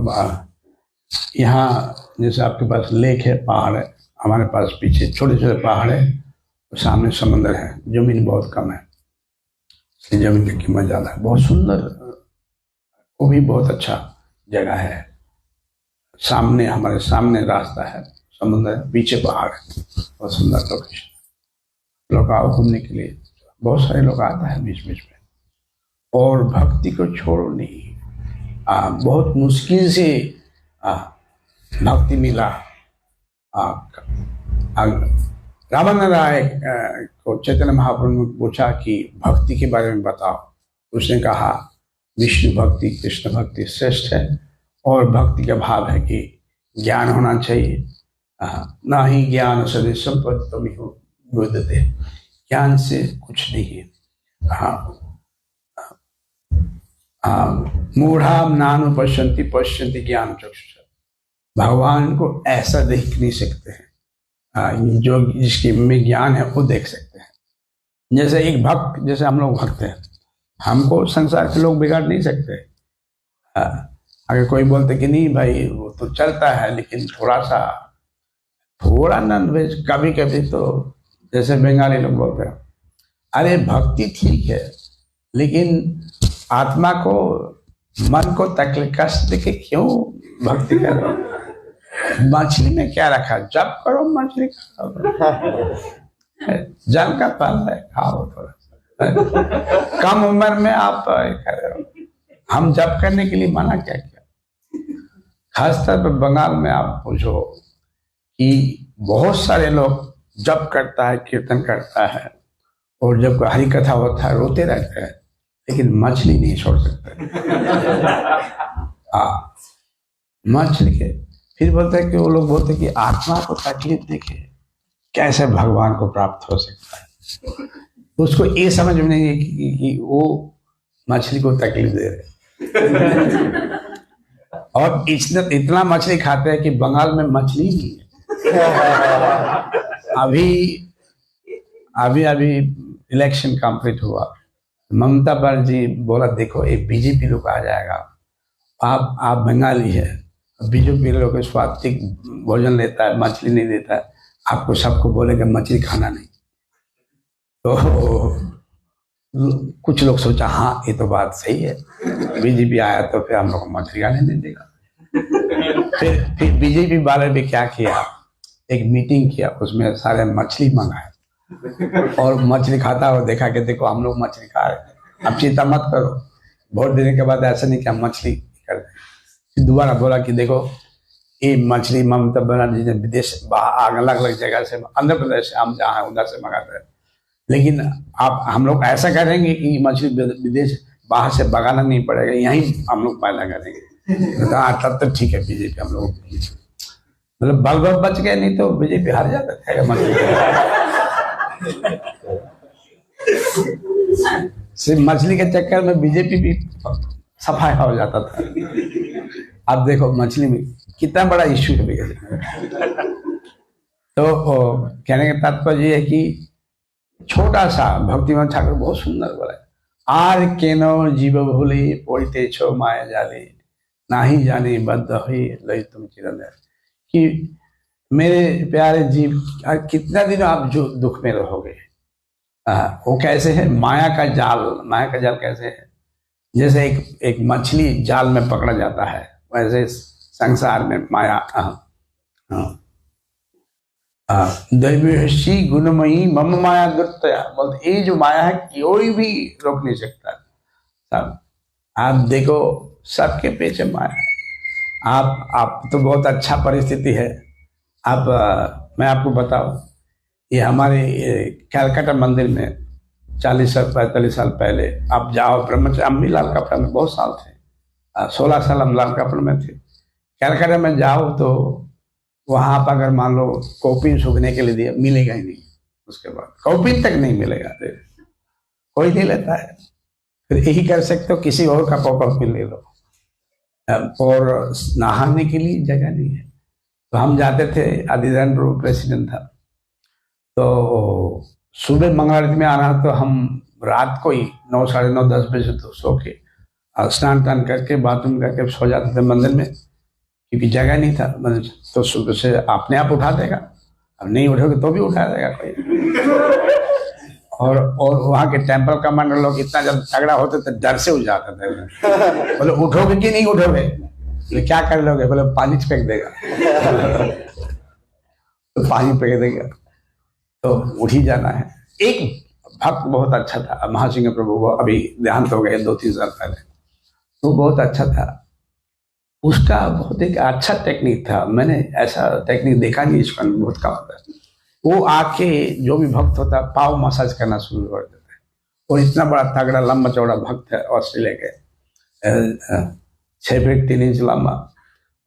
यहाँ जैसे आपके पास लेक है, पहाड़ है, हमारे पास पीछे छोटे छोटे पहाड़ है, और सामने समंदर है, जमीन बहुत कम है, इसलिए जमीन की कीमत ज़्यादा है। बहुत सुंदर वो भी बहुत अच्छा जगह है। सामने, हमारे सामने रास्ता है, समुद्र है, पीछे पहाड़ है, बहुत सुंदर लोकेशन। लोग आओ घूमने के लिए, बहुत सारे लोग आता है बीच बीच में। और भक्ति को छोड़ो नहीं, बहुत मुश्किल से भक्ति मिला। रावण राय को चैतन्य महाप्रभु ने पूछा कि भक्ति के बारे में बताओ। उसने कहा विष्णु भक्ति, कृष्ण भक्ति श्रेष्ठ है, और भक्ति का भाव है कि ज्ञान होना चाहिए। ना ही ज्ञान सदृशम तत्त्वमिह विद्यते, ज्ञान से कुछ नहीं है। मूढ़ाम नानु पश्यन्ति पश्यन्ति ज्ञान चक्षुषा, भगवान को ऐसा देख नहीं सकते हैं। जो जिसके में ज्ञान है वो देख सकते हैं। जैसे एक भक्त, जैसे हम लोग भक्त हैं, हमको संसार के लोग बिगाड़ नहीं सकते। अगर कोई बोलते कि नहीं भाई वो तो चलता है, लेकिन थोड़ा नॉन वेज कभी कभी, तो जैसे बंगाली लोग बोलते हैं, अरे भक्ति ठीक है, लेकिन आत्मा को, मन को तकलीफ कष्ट देके क्यों भक्ति करो? मछली में क्या रखा, जब करो मछली खाओ, जल का फल है, खाओ थोड़ा सा। कम उम्र में आप कर रहे हो, हम जब करने के लिए मना क्या किया? खासतौर पर बंगाल में आप पूछो कि बहुत सारे लोग जप करता है, कीर्तन करता है, और जब हरि कथा होता है रोते रहते हैं, लेकिन मछली नहीं छोड़ सकते। मछली के फिर बोलते हैं कि वो लोग बोलते हैं कि आत्मा को तकलीफ देखे कैसे भगवान को प्राप्त हो सकता है। उसको ये समझ में नहीं है कि वो मछली को तकलीफ दे रहे। और इतना मछली खाते हैं कि बंगाल में मछली नहीं है। अभी इलेक्शन कंप्लीट हुआ, ममता बनर्जी बोला देखो ये बीजेपी लोग आ जाएगा, आप बंगाली है, बीजेपी लोग स्वात्विक भोजन लेता है, मछली नहीं देता है, आपको सबको बोलेगा मछली खाना नहीं। तो कुछ लोग सोचा हाँ ये तो बात सही है, बीजेपी आया तो फिर हम लोग को मछली खाने नहीं देगा। फिर बीजेपी वाले भी क्या किया, एक मीटिंग किया, उसमें सारे मछली मंगाए और मछली खाता हुआ देखा कि देखो हम लोग मछली खा रहे हैं, अब चिंता मत करो। वोट देने के बाद ऐसा नहीं कि हम मछली कर दें। फिर दोबारा बोला कि देखो ये मछली ममता बनर्जी ने विदेश अलग अलग जगह से, आंध्र प्रदेश से हम जहाँ उधर से मंगाते हैं, लेकिन आप हम लोग ऐसा करेंगे कि मछली विदेश बाहर से मंगाना नहीं पड़ेगा, यहीं हम लोग पैदा करेंगे। तब तो ठीक है, बीजेपी हम लोग मतलब बल बच गए, नहीं तो बीजेपी हार जाता था मछली। सिर्फ मछली के चक्कर में बीजेपी भी सफाई हो जाता था। अब देखो मछली में कितना बड़ा इश्यू है। तो कहने का तात्पर्य ये है कि छोटा सा भक्तिमान ठाकुर बहुत सुंदर बोला है, आर केनो जीव भूले पड़ते छो माया जाले, ना ही जाने बद्ध हुई लई तुम चिरंधर, कि मेरे प्यारे जीव कितना दिन आप जो दुख में रहोगे। वो कैसे है, माया का जाल कैसे है, जैसे एक मछली जाल में पकड़ा जाता है, वैसे संसार में माया। दैवी गुणमयी मम माया दुर्तया, बोलते ये जो माया है कोई भी रोक नहीं सकता। सब आप देखो सबके पीछे माया है। आप तो बहुत अच्छा परिस्थिति है। आप मैं आपको बताऊं, ये हमारे कलकत्ता मंदिर में 40 साल 45 साल पहले आप जाओ, ब्रह्मचारी हम भी लाल कपड़ा में बहुत साल थे, 16 साल हम लाल कपड़े में थे। कलकत्ता में जाओ तो वहाँ पर अगर मान लो कॉपी सूखने के लिए दिया, मिलेगा ही नहीं, उसके बाद कॉपी तक नहीं मिलेगा, कोई नहीं लेता है। फिर यही कर सकते हो, किसी और का कॉपी ले लो। और नहाने के लिए जगह नहीं है, तो हम जाते थे, आदिदान प्रभु प्रेसिडेंट था, तो सुबह मंगल आरती में आना, तो हम रात को ही 9 साढ़े 9 10 बजे तो सो के स्नान टान करके बाथरूम करके सो जाते थे मंदिर में, क्योंकि जगह नहीं था। तो सुबह से अपने आप उठा देगा, अब नहीं उठोगे तो भी उठा देगा कोई। और वहाँ के टेम्पल कमांडर लोग इतना जब तगड़ा होते तो डर से उठ जाते थे। बोले उठोगे कि नहीं उठोगे? बोले क्या कर लोगे? बोले पानी फेंक देगा। तो पानी फेंक देगा तो उठ ही जाना है। एक भक्त बहुत अच्छा था, महासिंह प्रभु, वो अभी देहांत हो गए 2-3 साल पहले। तो बहुत अच्छा था, उसका बहुत एक अच्छा टेक्निक था। मैंने ऐसा टेक्निक देखा नहीं, इसका बहुत कम होता है। वो आके जो भी भक्त होता पाव मसाज करना शुरू कर देते। और इतना बड़ा तगड़ा लंबा चौड़ा भक्त है, ऑस्ट्रेलिया के, 6 फीट 3 इंच लंबा,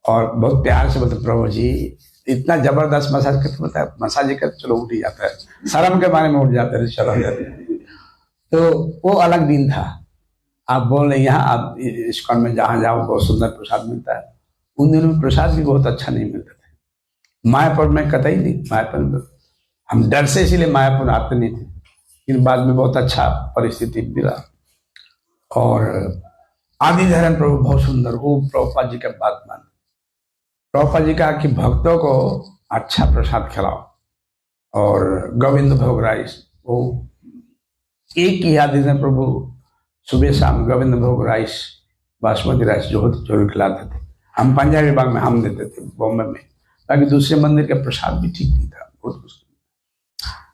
और बहुत प्यार से बोलते प्रभु जी, इतना जबरदस्त मसाज करते, बोलता है मसाज कर चलो उठ ही जाता है, शर्म के बारे में उठ जाते थे, चलो जाते। तो वो अलग दिन था। आप बोल रहे यहाँ आप इस्कॉन में जहाँ जाओ बहुत सुंदर प्रसाद मिलता है। उन दिनों में प्रसाद भी बहुत अच्छा नहीं मिलता था। मायापुर में कतई नहीं, मायापुर में हम डर से इसीलिए मायापुर आते नहीं थे, लेकिन बाद में बहुत अच्छा परिस्थिति मिला। और आदि धरण प्रभु बहुत सुंदर, वो प्रभुपाद जी का बात मान। प्रभुपाद जी कहा कि भक्तों को अच्छा प्रसाद खिलाओ, और गोविंद भोग राइस, वो एक ही आदि धरण प्रभु सुबह शाम गोविंद भोग राइस, बासमती राइस जो खिलाते थे। हम पंजाबी बाग में हम देते थे बॉम्बे में, ताकि दूसरे मंदिर का प्रसाद भी ठीक नहीं था, बहुत मुश्किल।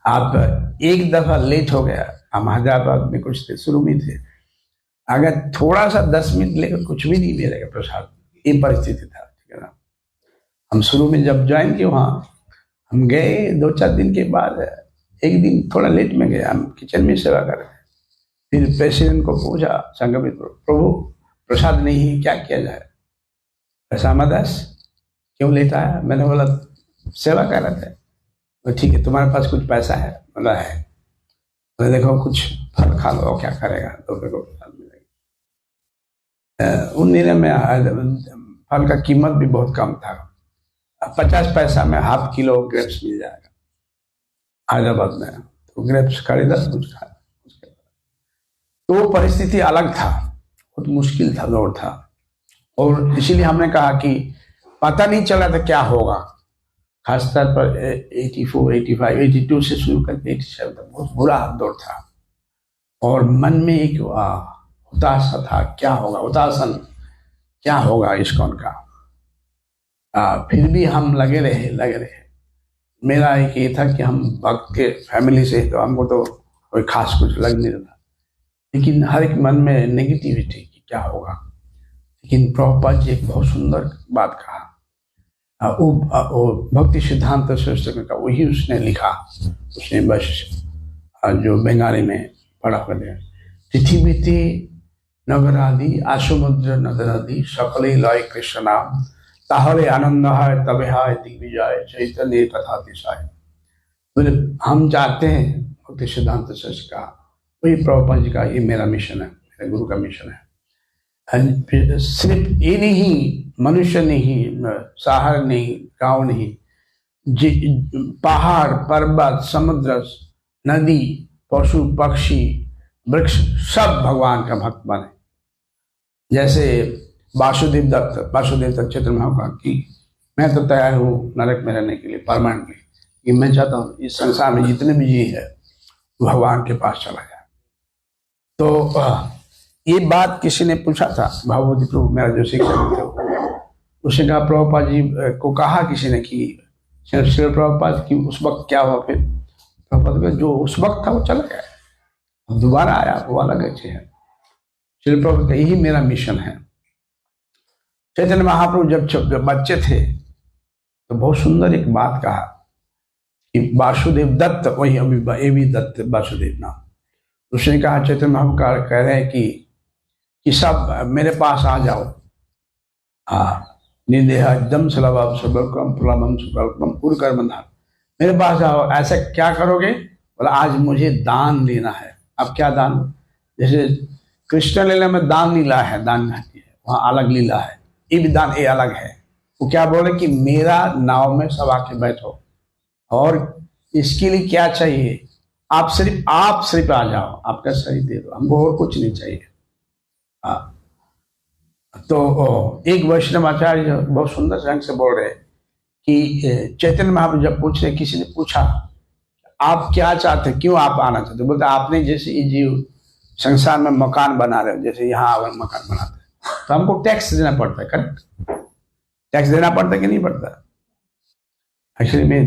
आप एक दफा लेट हो गया, हम हैदराबाद में कुछ थे, शुरू में थे, अगर थोड़ा सा 10 मिनट लेकर कुछ भी नहीं मिलेगा प्रसाद, ये परिस्थिति था, ठीक है ना। हम शुरू में जब ज्वाइन किए वहाँ, हम गए 2-4 दिन के बाद, एक दिन थोड़ा लेट में गए, हम किचन में सेवा कर रहे थे। फिर प्रेसिडेंट को पूछा संगमित प्रभु प्रसाद नहीं है, क्या किया जाए? रामादास क्यों लेता है? मैंने बोला सेवा कर रहे थे। तो ठीक है, तुम्हारे पास कुछ पैसा है? बोला है। बोले देखो कुछ फल खा लो, क्या करेगा, तो को प्रसाद मिलेगा। उन दिनों में फल का कीमत भी बहुत कम था, 50 पैसा में ½ किलो ग्रेप्स मिल जाएगा हैदराबाद में। तो ग्रेप्स खरीदा, कुछ खाया। तो परिस्थिति अलग था, बहुत मुश्किल था, दौर था। और इसीलिए हमने कहा कि पता नहीं चला था क्या होगा, खासतौर पर 84, 85, 82 से शुरू करके 87 तक बहुत बुरा दौर था। और मन में एक उतासा था, क्या होगा, उतासन क्या होगा इस्कॉन का। फिर भी हम लगे रहे। मेरा एक ये था कि हम भक्त के फैमिली से, तो हमको तो कोई खास कुछ लग नहीं रहा, लेकिन हर एक मन में नेगेटिविटी कि क्या होगा। लेकिन प्रभुपाद जी एक बहुत सुंदर बात कहा, वो भक्ति सिद्धांत शास्त्र का वही उसने लिखा। उसने बस जो बंगाली में पढ़ा हुआ है, पृथ्वीते नगरादि आसमुद्र नदी सकले लय कृष्ण नाम, ताहले आनंद है तबे है दिग्विजय चैतन्य तथा दिशाय। बोले हम चाहते हैं भक्ति सिद्धांत शास्त्र का, वही प्रभुपाद जी का ये मेरा मिशन है, मेरे गुरु का मिशन है। सिर्फ ये नहीं, मनुष्य नहीं, शहर नहीं, गांव नहीं, पहाड़ पर्वत समुद्र नदी पशु पक्षी वृक्ष सब भगवान का भक्त बने। जैसे वासुदेव दत्त क्षेत्र में होगा कि मैं तो तैयार हूँ नरक में रहने के लिए परमानेंटली, कि मैं चाहता हूँ इस संसार में जितने भी जीव है भगवान के पास चला जाए। तो ये बात किसी ने पूछा था, भगवती प्रभु मेरा जो शिक्षक थे, उसने कहा प्रभुपाद जी को कहा किसी ने कि श्री प्रभुपाद की उस वक्त क्या हुआ। फिर प्रभुपाद का जो उस वक्त था वो चला गया, दोबारा आया, वो अलग अच्छे है। श्री प्रभुपाद का यही मेरा मिशन है। चैतन्य महाप्रभु जब बच्चे थे तो बहुत सुंदर एक बात कहा कि वासुदेव दत्त, वही अभी दत्त वासुदेव नाम, उसने कहा चैतन्य महाप्रभु कह रहे हैं कि सब मेरे पास आ जाओ, निर्देह एकदम सलभम सुबलकम प्रलभम सुकल्पम उर्कर्मधान, मेरे पास आओ। ऐसा क्या करोगे? बोला आज मुझे दान लेना है। अब क्या दान? जैसे कृष्ण लीला में दान लीला है, दान रहती है, वहाँ अलग लीला है, ये भी दान ये अलग है। वो क्या बोले कि मेरा नाव में सब आके बैठो, और इसके लिए क्या चाहिए? आप सिर्फ आ जाओ, आपका शरीर दे दो, हमको और कुछ नहीं चाहिए। तो एक वैष्णव आचार्य बहुत सुंदर ढंग से बोल रहे कि चैतन्य महाप्रभु जब पूछ रहे, किसी ने पूछा आप क्या चाहते, क्यों आप आना चाहते? बोलते आपने जैसे ये जीव संसार में मकान बना रहे हो, जैसे यहाँ अगर मकान बनाते हैं तो हमको टैक्स देना पड़ता है, करेक्ट? टैक्स देना पड़ता है कि नहीं पड़ता? एक्चुअली में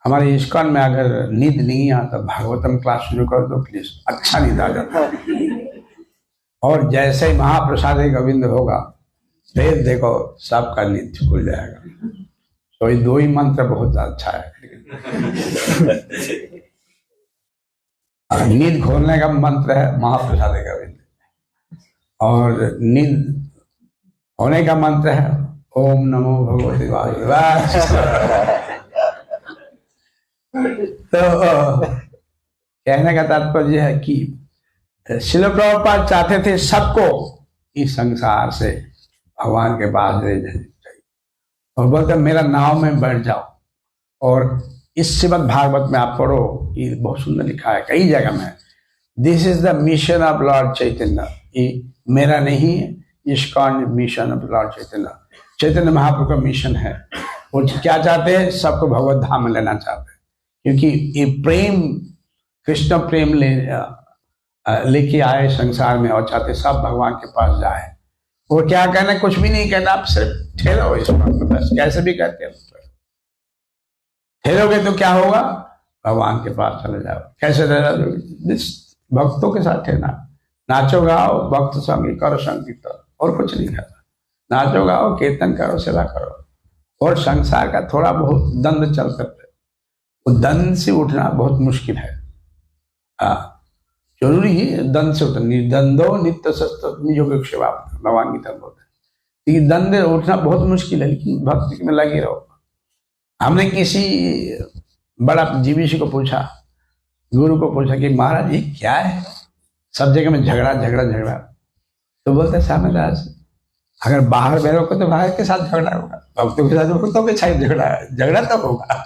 हमारे इस्कॉन में अगर नींद नहीं आता, भागवतम क्लास शुरू कर दो प्लीज, अच्छा नींद आ जाता है। और जैसे ही महाप्रसाद गोविंद होगा फिर देखो सबका नींद खुल जाएगा। तो ये 2 ही मंत्र बहुत अच्छा है। नींद खोलने का मंत्र है महाप्रसाद गोविंद, और नींद होने का मंत्र है ओम नमो भगवते वासुदेवाय। तो कहने का तात्पर्य है कि श्रील प्रभुपाद चाहते थे सबको इस संसार से भगवान के पास ले जाना चाहिए, और बोलते मेरा नाव में बैठ जाओ। और इस श्रीमद् भागवत में आप पढ़ो, ये बहुत सुंदर लिखा है कई जगह में, this is the mission of lord Chaitanya. ये मेरा नहीं है, ISKCON mission of lord Chaitanya, Chaitanya Mahaprabhu का मिशन है। वो क्या चाहते हैं? सबको भगवत धाम में लेना चाहते हैं, क्योंकि ये प्रेम, कृष्ण प्रेम लेके आए संसार में, और चाहते सब भगवान के पास जाए। वो क्या कहना, कुछ भी नहीं कहना, आप सिर्फ ठहरो इस बात में, बस कैसे भी कहते हैं ठहरोगे तो क्या होगा? भगवान के पास चले जाओ। कैसे भक्तों के साथ ठहरना, नाचो गाओ भक्त संगी करो संगीत, और कुछ नहीं करना। नाचो गाओ, कीर्तन करो, सेवा करो, और संसार का थोड़ा बहुत दंड चलते थे, वो दंड से उठना बहुत मुश्किल है। जरूरी है दंड से उठना, निर्दंडो नित्य सस्त निजोग सेवा, भगवान गीता बोलते हैं। ये दंड उठना बहुत मुश्किल है, लेकिन भक्ति में लगे रहो। हमने किसी बड़ा जीवीसी को पूछा, गुरु को पूछा कि महाराज ये क्या है, सब जगह में झगड़ा झगड़ा झगड़ा। तो बोलते स्वामी दास, अगर बाहर में रहो तो बाहर के साथ झगड़ा होगा, भक्तों के साथ भक्तों के साथ झगड़ा तो होगा।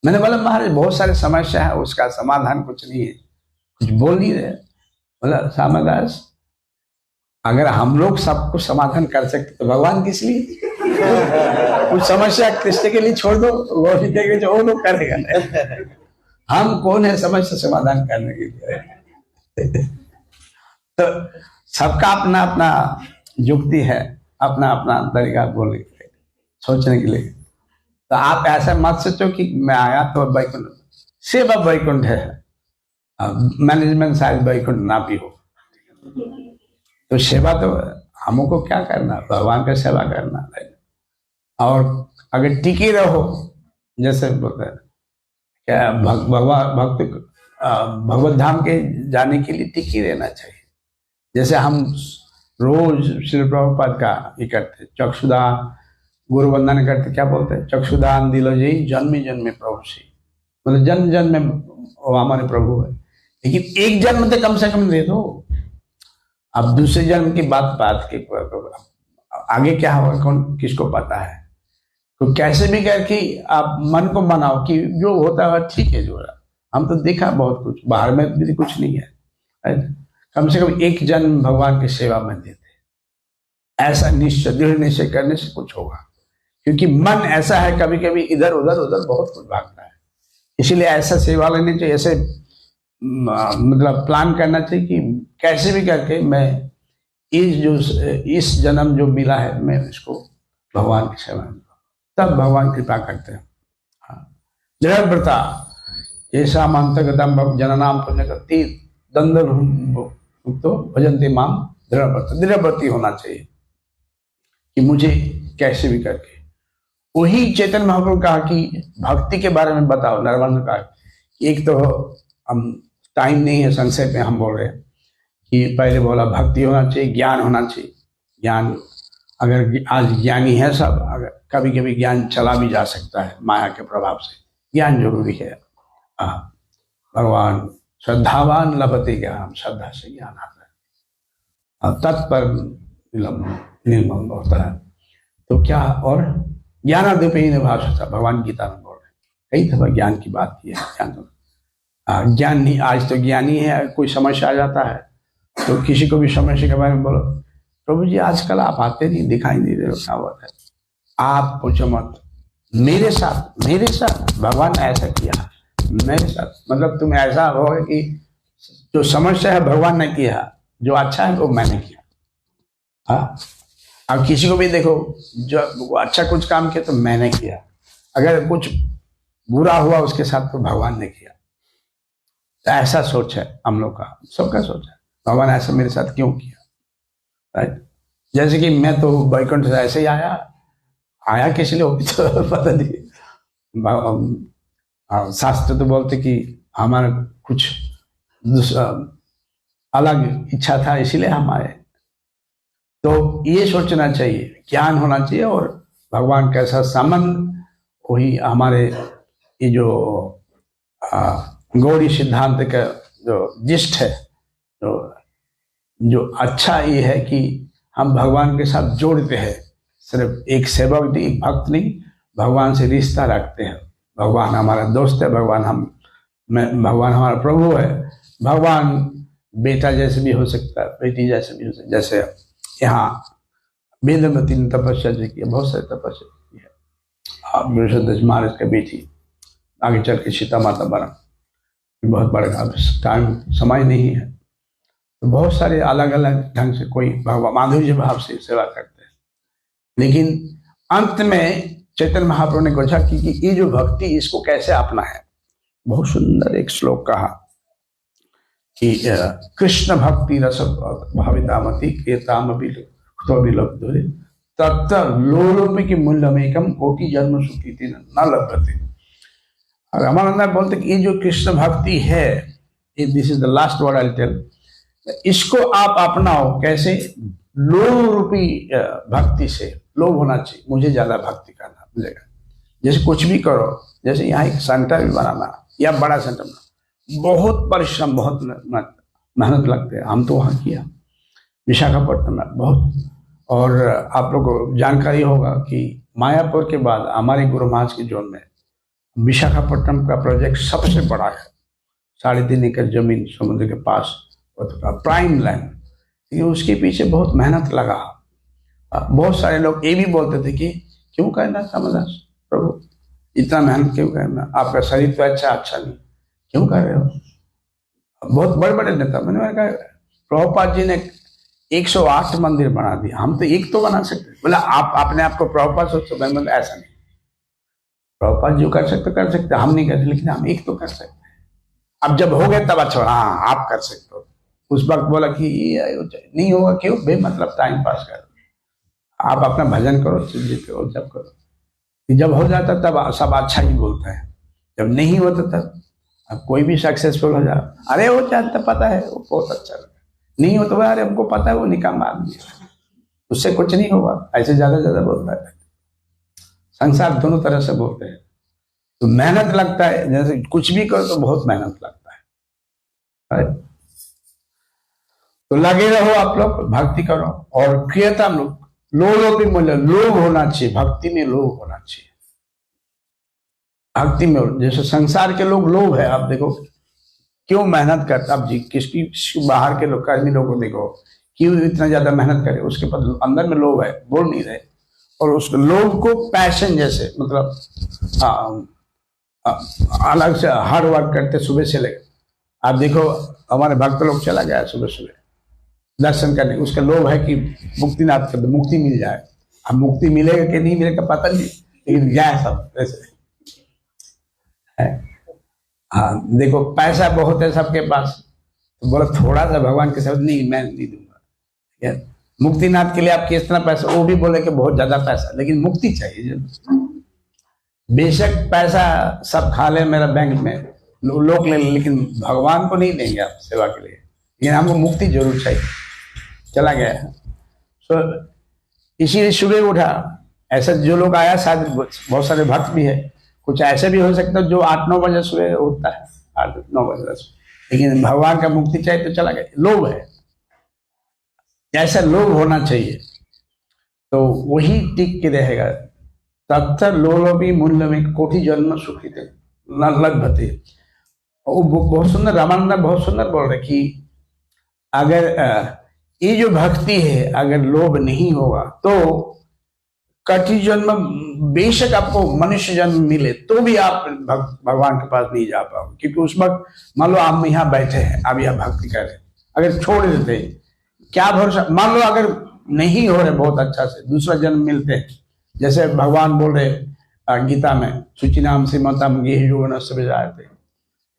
मैंने बोला महाराज बहुत सारी समस्या है, उसका समाधान कुछ नहीं है, कुछ बोल नहीं रहे। बोला स्वामी दास, अगर हम लोग सब कुछ समाधान कर सकते तो भगवान किस लिए? कुछ समस्या कृष्ण के लिए छोड़ दो, वो लोग करेगा। हम कौन है समस्या समाधान करने के लिए? तो सबका अपना अपना युक्ति है, अपना अपना तरीका बोलने के लिए, सोचने के लिए। तो आप ऐसा मत सोचो कि मैं आया तो वैकुंठ, सिर्फ अब वैकुंठ है, मैनेजमेंट शायद वैकुंठ ना भी हो। तो सेवा तो हमको क्या करना, भगवान का सेवा करना। और अगर टिके रहो, जैसे बोलते हैं क्या, भगवत धाम के जाने के लिए टिके रहना चाहिए। जैसे हम रोज श्री प्रभुपाद का ये करते, चक्षुदान गुरु वंदन करते, क्या बोलते हैं, चक्षुदान दिलो जी जन्मी जन्मे प्रभु से, मतलब जन्म जन्म में वो हमारे प्रभु है, लेकिन एक जन्म तो कम से कम दे दो। अब दूसरे जन्म की बात के आगे क्या होगा कौन किसको पता है। तो कैसे भी करके आप मन को मनाओ कि जो होता है ठीक है, जो हम तो देखा बहुत कुछ, बाहर में भी कुछ नहीं है, कम से कम एक जन्म भगवान की सेवा में देते, ऐसा निश्चय दृढ़ निश्चय करने से कुछ होगा। क्योंकि मन ऐसा है कभी कभी इधर उधर बहुत कुछ भागता है, इसीलिए ऐसा सेवा लेनी चाहिए, ऐसे मतलब प्लान करना चाहिए कि कैसे भी करके मैं इस जन्म जो मिला है मैं इसको भगवान की सेवा में, तब भगवान कृपा करते हैं। दृढ़ व्रता ऐसा मंत्रगतम जननाम पुण्य दंड तो भजनते माम दृढ़ व्रती होना चाहिए कि मुझे कैसे भी करके। वही चैतन्य महाप्रभु कहा कि भक्ति के बारे में बताओ। नरवण कहा एक तो हम टाइम नहीं है, संक्षेप में हम बोल रहे हैं कि पहले बोला भक्ति होना चाहिए, ज्ञान होना चाहिए। ज्ञान अगर आज ज्ञानी है सब, अगर कभी कभी ज्ञान चला भी जा सकता है माया के प्रभाव से, ज्ञान जरूरी है। भगवान श्रद्धावान लभते ज्ञान, श्रद्धा से ज्ञान आता है, तत्पर निर्मम होता है। तो क्या, और ज्ञानाद्यपेन भाषा, भगवान गीता में बोल रहे कई दफा ज्ञान की बात की है। ज्ञान नहीं, आज तो ज्ञानी है, कोई समस्या आ जाता है तो किसी को भी समस्या के बारे में बोलो, प्रभु जी आजकल आप आते नहीं, दिखाई नहीं दे रहे, क्या बात है, आप पूछो मत, मेरे साथ भगवान ने ऐसा किया, मेरे साथ मतलब तुम ऐसा होगा कि जो समस्या है भगवान ने किया, जो अच्छा है वो मैंने किया। हाँ, अब किसी को भी देखो, जो अच्छा कुछ काम किया तो मैंने किया, अगर कुछ बुरा हुआ उसके साथ तो भगवान ने किया। तो ऐसा सोच है हम लोग का, सबका सोच है, भगवान ऐसा मेरे साथ क्यों किया, राइट। जैसे कि मैं तो वैकुंठ से ऐसे ही आया किस लिए तो पता नहीं। शास्त्र तो बोलते कि हमारा कुछ अलग इच्छा था इसीलिए हम आए। तो ये सोचना चाहिए, ज्ञान होना चाहिए, और भगवान कैसा संबंध, वही हमारे ये जो गौड़ी सिद्धांत का जो जिस्ट है, जो अच्छा ये है कि हम भगवान के साथ जोड़ते हैं, सिर्फ एक सेवक नहीं, एक भक्त नहीं, भगवान से रिश्ता रखते हैं। भगवान हमारा दोस्त है, भगवान हमारा प्रभु है। भगवान बेटा जैसे भी हो सकता है, बेटी जैसे भी हो सकता है। जैसे यहाँ वेदमती ने तपस्या जो की, बहुत सारी तपस्या की है। आप गुरुशद्दश महाराज का बेटी आगे चल के सीता माता बना, बहुत बड़ा टाइम समय नहीं है, तो बहुत सारे अलग अलग ढंग से कोई भगवान माधुर्य भाव से सेवा करते हैं। लेकिन अंत में चैतन्य महाप्रभु ने पूछा कि ये जो भक्ति, इसको कैसे अपना है। बहुत सुंदर एक श्लोक कहा कि कृष्ण भक्ति रस भावितामति केताम विलब्धुरे तत्र लोलोपि की मूल्यमेकम कोटि जन्म सुखी न लभते। और रामानंद बोलते कि ये जो कृष्ण भक्ति है, this is the last word I tell, इसको आप अपनाओ। कैसे? लोभ रूपी भक्ति से। लोभ होना चाहिए, मुझे ज्यादा भक्ति करना मिलेगा। जैसे कुछ भी करो, जैसे यहाँ एक सेंटर भी बनाना या बड़ा सेंटर बनाना, बहुत परिश्रम, बहुत मेहनत लगते हैं। हम तो वहाँ किया विशाखापट्टनम में बहुत। और आप लोग को जानकारी होगा कि मायापुर के बाद हमारे गुरु महाराज के जोन में विशाखापट्टनम का प्रोजेक्ट सबसे बड़ा है। 3.5 एकड़ जमीन समुद्र के पास, प्राइम लैंड। लेकिन उसके पीछे बहुत मेहनत लगा। बहुत सारे लोग ये भी बोलते थे कि क्यों करना समदास प्रभु, इतना मेहनत क्यों करना, आपका शरीर तो अच्छा नहीं, क्यों कर रहे हो। बहुत बड़े बड़े नेता, मैंने कहा प्रभुपाद जी ने 108 मंदिर बना दिए, हम तो एक तो बना सकते। बोला आप अपने आप को प्रभुपाद सोचो। मैंने ऐसा नहीं, प्रभुपाद जो कर सकते, हम नहीं करते, लेकिन हम एक तो कर सकते हैं। अब जब हो गए तब अच्छा, हाँ आप कर सकते हो। उस वक्त बोला कि नहीं होगा, क्यों बेमतलब टाइम पास कर, आप अपना भजन करो, चिंतित करो, जब करो। जब हो जाता तब सब अच्छा ही बोलता है, जब नहीं होता तब अब कोई भी सक्सेसफुल हो जाए, अरे वो जानता, पता है, वो बहुत अच्छा लगा। नहीं हो तो अरे हमको पता है वो निकाम आदमी है, उससे कुछ नहीं होगा, ऐसे ज्यादा बोलता है। संसार दोनों तरह से बोलते हैं। तो मेहनत लगता है, जैसे कुछ भी करो तो बहुत मेहनत लगता है। तो लगे रहो आप लोग, भक्ति करो। और क्रियता लोभ मूल्य, लोभ होना चाहिए, भक्ति में लोभ होना चाहिए। भक्ति में जैसे संसार के लोग लोभ है, आप देखो क्यों मेहनत करते। अब जी किसकी बाहर के लोग, कर्मी लोगों को देखो क्यों इतना ज्यादा मेहनत करे, उसके पास अंदर में लोभ है, बोल नहीं रहे। और उस लोभ को पैशन जैसे, मतलब अलग से हार्ड वर्क करते सुबह से लेकर। आप देखो हमारे भक्त लोग चला गया सुबह दर्शन करने, उसका लोभ है कि मुक्तिनाथ कर दो, मुक्ति मिल जाए। अब मुक्ति मिलेगा कि नहीं मिलेगा पता नहीं, लेकिन गया सब ऐसे है। हाँ देखो पैसा बहुत है सबके पास, तो बोला थोड़ा सा भगवान के शब्द, नहीं मैं नहीं दूंगा। मुक्तिनाथ के लिए आप कितना पैसा, वो भी बोले कि बहुत ज्यादा पैसा, लेकिन मुक्ति चाहिए। बेशक पैसा सब खा ले मेरा बैंक में, लोग ले, लेकिन भगवान को नहीं देंगे आप सेवा के लिए, लेकिन हमको मुक्ति जरूर चाहिए। चला गया। तो इसीलिए सुबह उठा, ऐसा जो लोग आया, शायद बहुत सारे भक्त भी है, कुछ ऐसे भी हो सकता है जो 8-9 बजे सुबह उठता है, 8-9 बजे, लेकिन भगवान का मुक्ति चाहिए तो चला गया। लोभ है, ऐसा लोभ होना चाहिए, तो वही टिक के रहेगा। तत्तर लोभी मूल्य में कोटि जन्म सुखी थे न लभते। वो बहुत सुंदर, रामानंद बहुत सुंदर बोल रहे कि अगर ये जो भक्ति है, अगर लोभ नहीं होगा तो कटी जन्म, बेशक आपको मनुष्य जन्म मिले तो भी आप भगवान के पास नहीं जा पाओगे, क्योंकि उस वक्त मान लो आप यहाँ बैठे हैं, आप यहाँ भक्ति कर रहे हैं, अगर छोड़ देते क्या भरोसा, मान लो अगर नहीं हो रहे बहुत अच्छा से, दूसरा जन्म मिलते हैं, जैसे भगवान बोल रहे गीता में, सूची नाम से मतम गेह सब जाए थे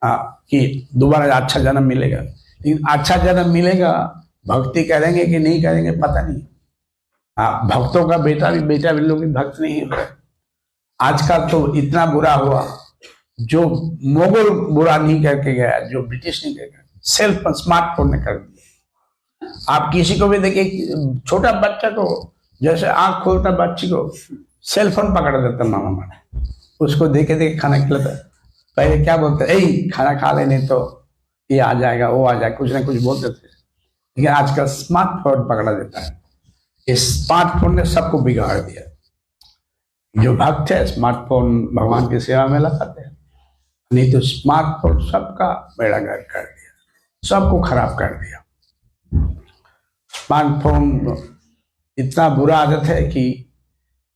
कि दोबारा अच्छा जन्म मिलेगा, लेकिन अच्छा जन्म मिलेगा, भक्ति करेंगे कि नहीं करेंगे पता नहीं। हाँ, भक्तों का बेटा भी लोग भक्त नहीं हो रहे। आजकल तो इतना बुरा हुआ, जो मोगल बुरा नहीं करके गया, जो ब्रिटिश नहीं करके, सेल्फ स्मार्टफोन ने कर दिया। आप किसी को भी देखिए, छोटा बच्चा को जैसे आंख खोलता बच्ची को सेल फोन पकड़ देता मामा मामा, उसको देखे देखे खाना खिलाता। पहले क्या बोलते, ए खाना खा ले नहीं तो ये आ जाएगा वो आ जाएगा, कुछ ना कुछ बोलते थे, लेकिन आजकल स्मार्टफोन पकड़ा देता है। इस स्मार्टफोन ने सबको बिगाड़ दिया। जो भक्त है स्मार्टफोन भगवान की सेवा में लगाते हैं, नहीं तो स्मार्टफोन सबका बेड़ा गर्क कर दिया, सबको खराब कर दिया। स्मार्टफोन इतना बुरा आदत है कि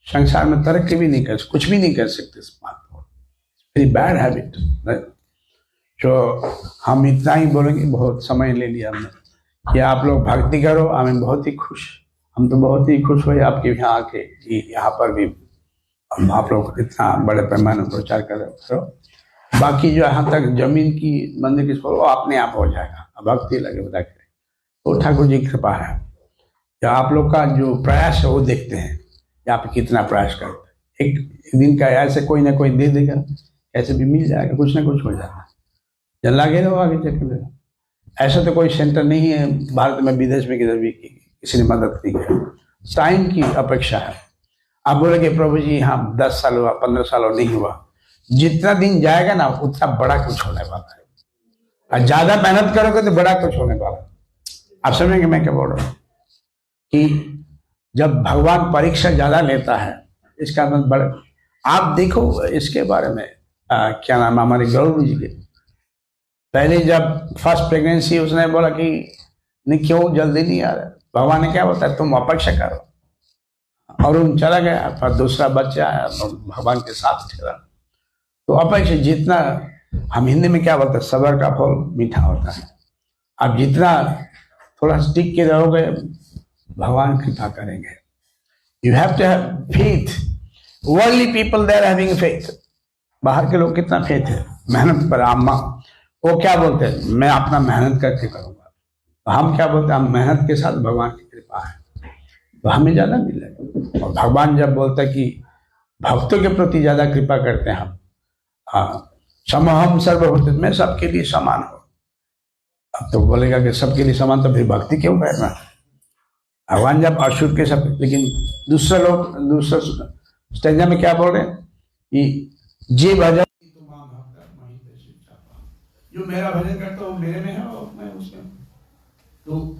संसार में तरक्की भी नहीं कर, कुछ भी नहीं कर सकते। Smartphone very bad habit. तो हम इतना ही बोलेंगे, बहुत समय ले लिया हमने, कि आप लोग भक्ति करो, हमें बहुत ही खुश, हम तो बहुत ही खुश हुए आपके यहाँ आके कि यहाँ पर भी हम आप लोग इतना बड़े पैमाने पर प्रचार करो। बाकी जो यहाँ तक जमीन की मंदिर की वो अपने आप हो जाएगा, भक्ति लगे बता करें तो ठाकुर जी की कृपा है। या आप लोग का जो प्रयास है वो देखते हैं कि आप कितना प्रयास करते हैं। एक दिन का ऐसे कोई ना कोई दे देगा, ऐसे भी मिल जाएगा, कुछ ना कुछ हो जाएगा, जब लगे रहो आगे चल। ऐसा तो कोई सेंटर नहीं है भारत में, विदेश में किधर भी किसी ने मदद की है। टाइम की अपेक्षा है। आप बोलेंगे प्रभु जी हाँ 10 साल हुआ 15 साल नहीं हुआ, जितना दिन जाएगा ना उतना बड़ा कुछ होने वाला है, और ज्यादा मेहनत करोगे तो बड़ा कुछ होने वाला है। आप समझेंगे मैं क्या बोल रहा हूँ, कि जब भगवान परीक्षा ज्यादा लेता है, इसका मतलब बड़े, आप देखो इसके बारे में क्या नाम है हमारे गौरव जी के, पहले जब फर्स्ट प्रेगनेंसी उसने बोला कि नहीं क्यों जल्दी नहीं आ रहा, भगवान ने क्या बोलता है तुम अपेक्षा करो, और उन चला गया, फिर दूसरा बच्चा आया भगवान के साथ ठहरा। तो अपेक्षा जितना, हम हिंदी में क्या बोलते हैं, सबर का फल मीठा होता है। आप जितना थोड़ा टिक के रहोगे भगवान कृपा करेंगे। You have to have faith. Worldly people they are having faith. बाहर के लोग कितना फेथ है, मेहनत पर। अम्मा वो क्या बोलते हैं, मैं अपना मेहनत करके करूंगा। तो हम क्या बोलते हैं, हम मेहनत के साथ भगवान की कृपा है तो हमें ज्यादा मिलेगा। और भगवान जब बोलता है कि भक्तों के प्रति ज्यादा कृपा करते हैं हम, हाँ समहम सर्वभूत, मैं सबके लिए समान हूं। अब तो बोलेगा कि सबके लिए समान, तो फिर भक्ति क्यों करना। भगवान जब असुर के सब, लेकिन दूसरे लोग दूसरे स्टेजा में क्या बोल रहे हैं कि जे भजन, जो मेरा भजन करता हो मेरे में है और मैं उसमें। तो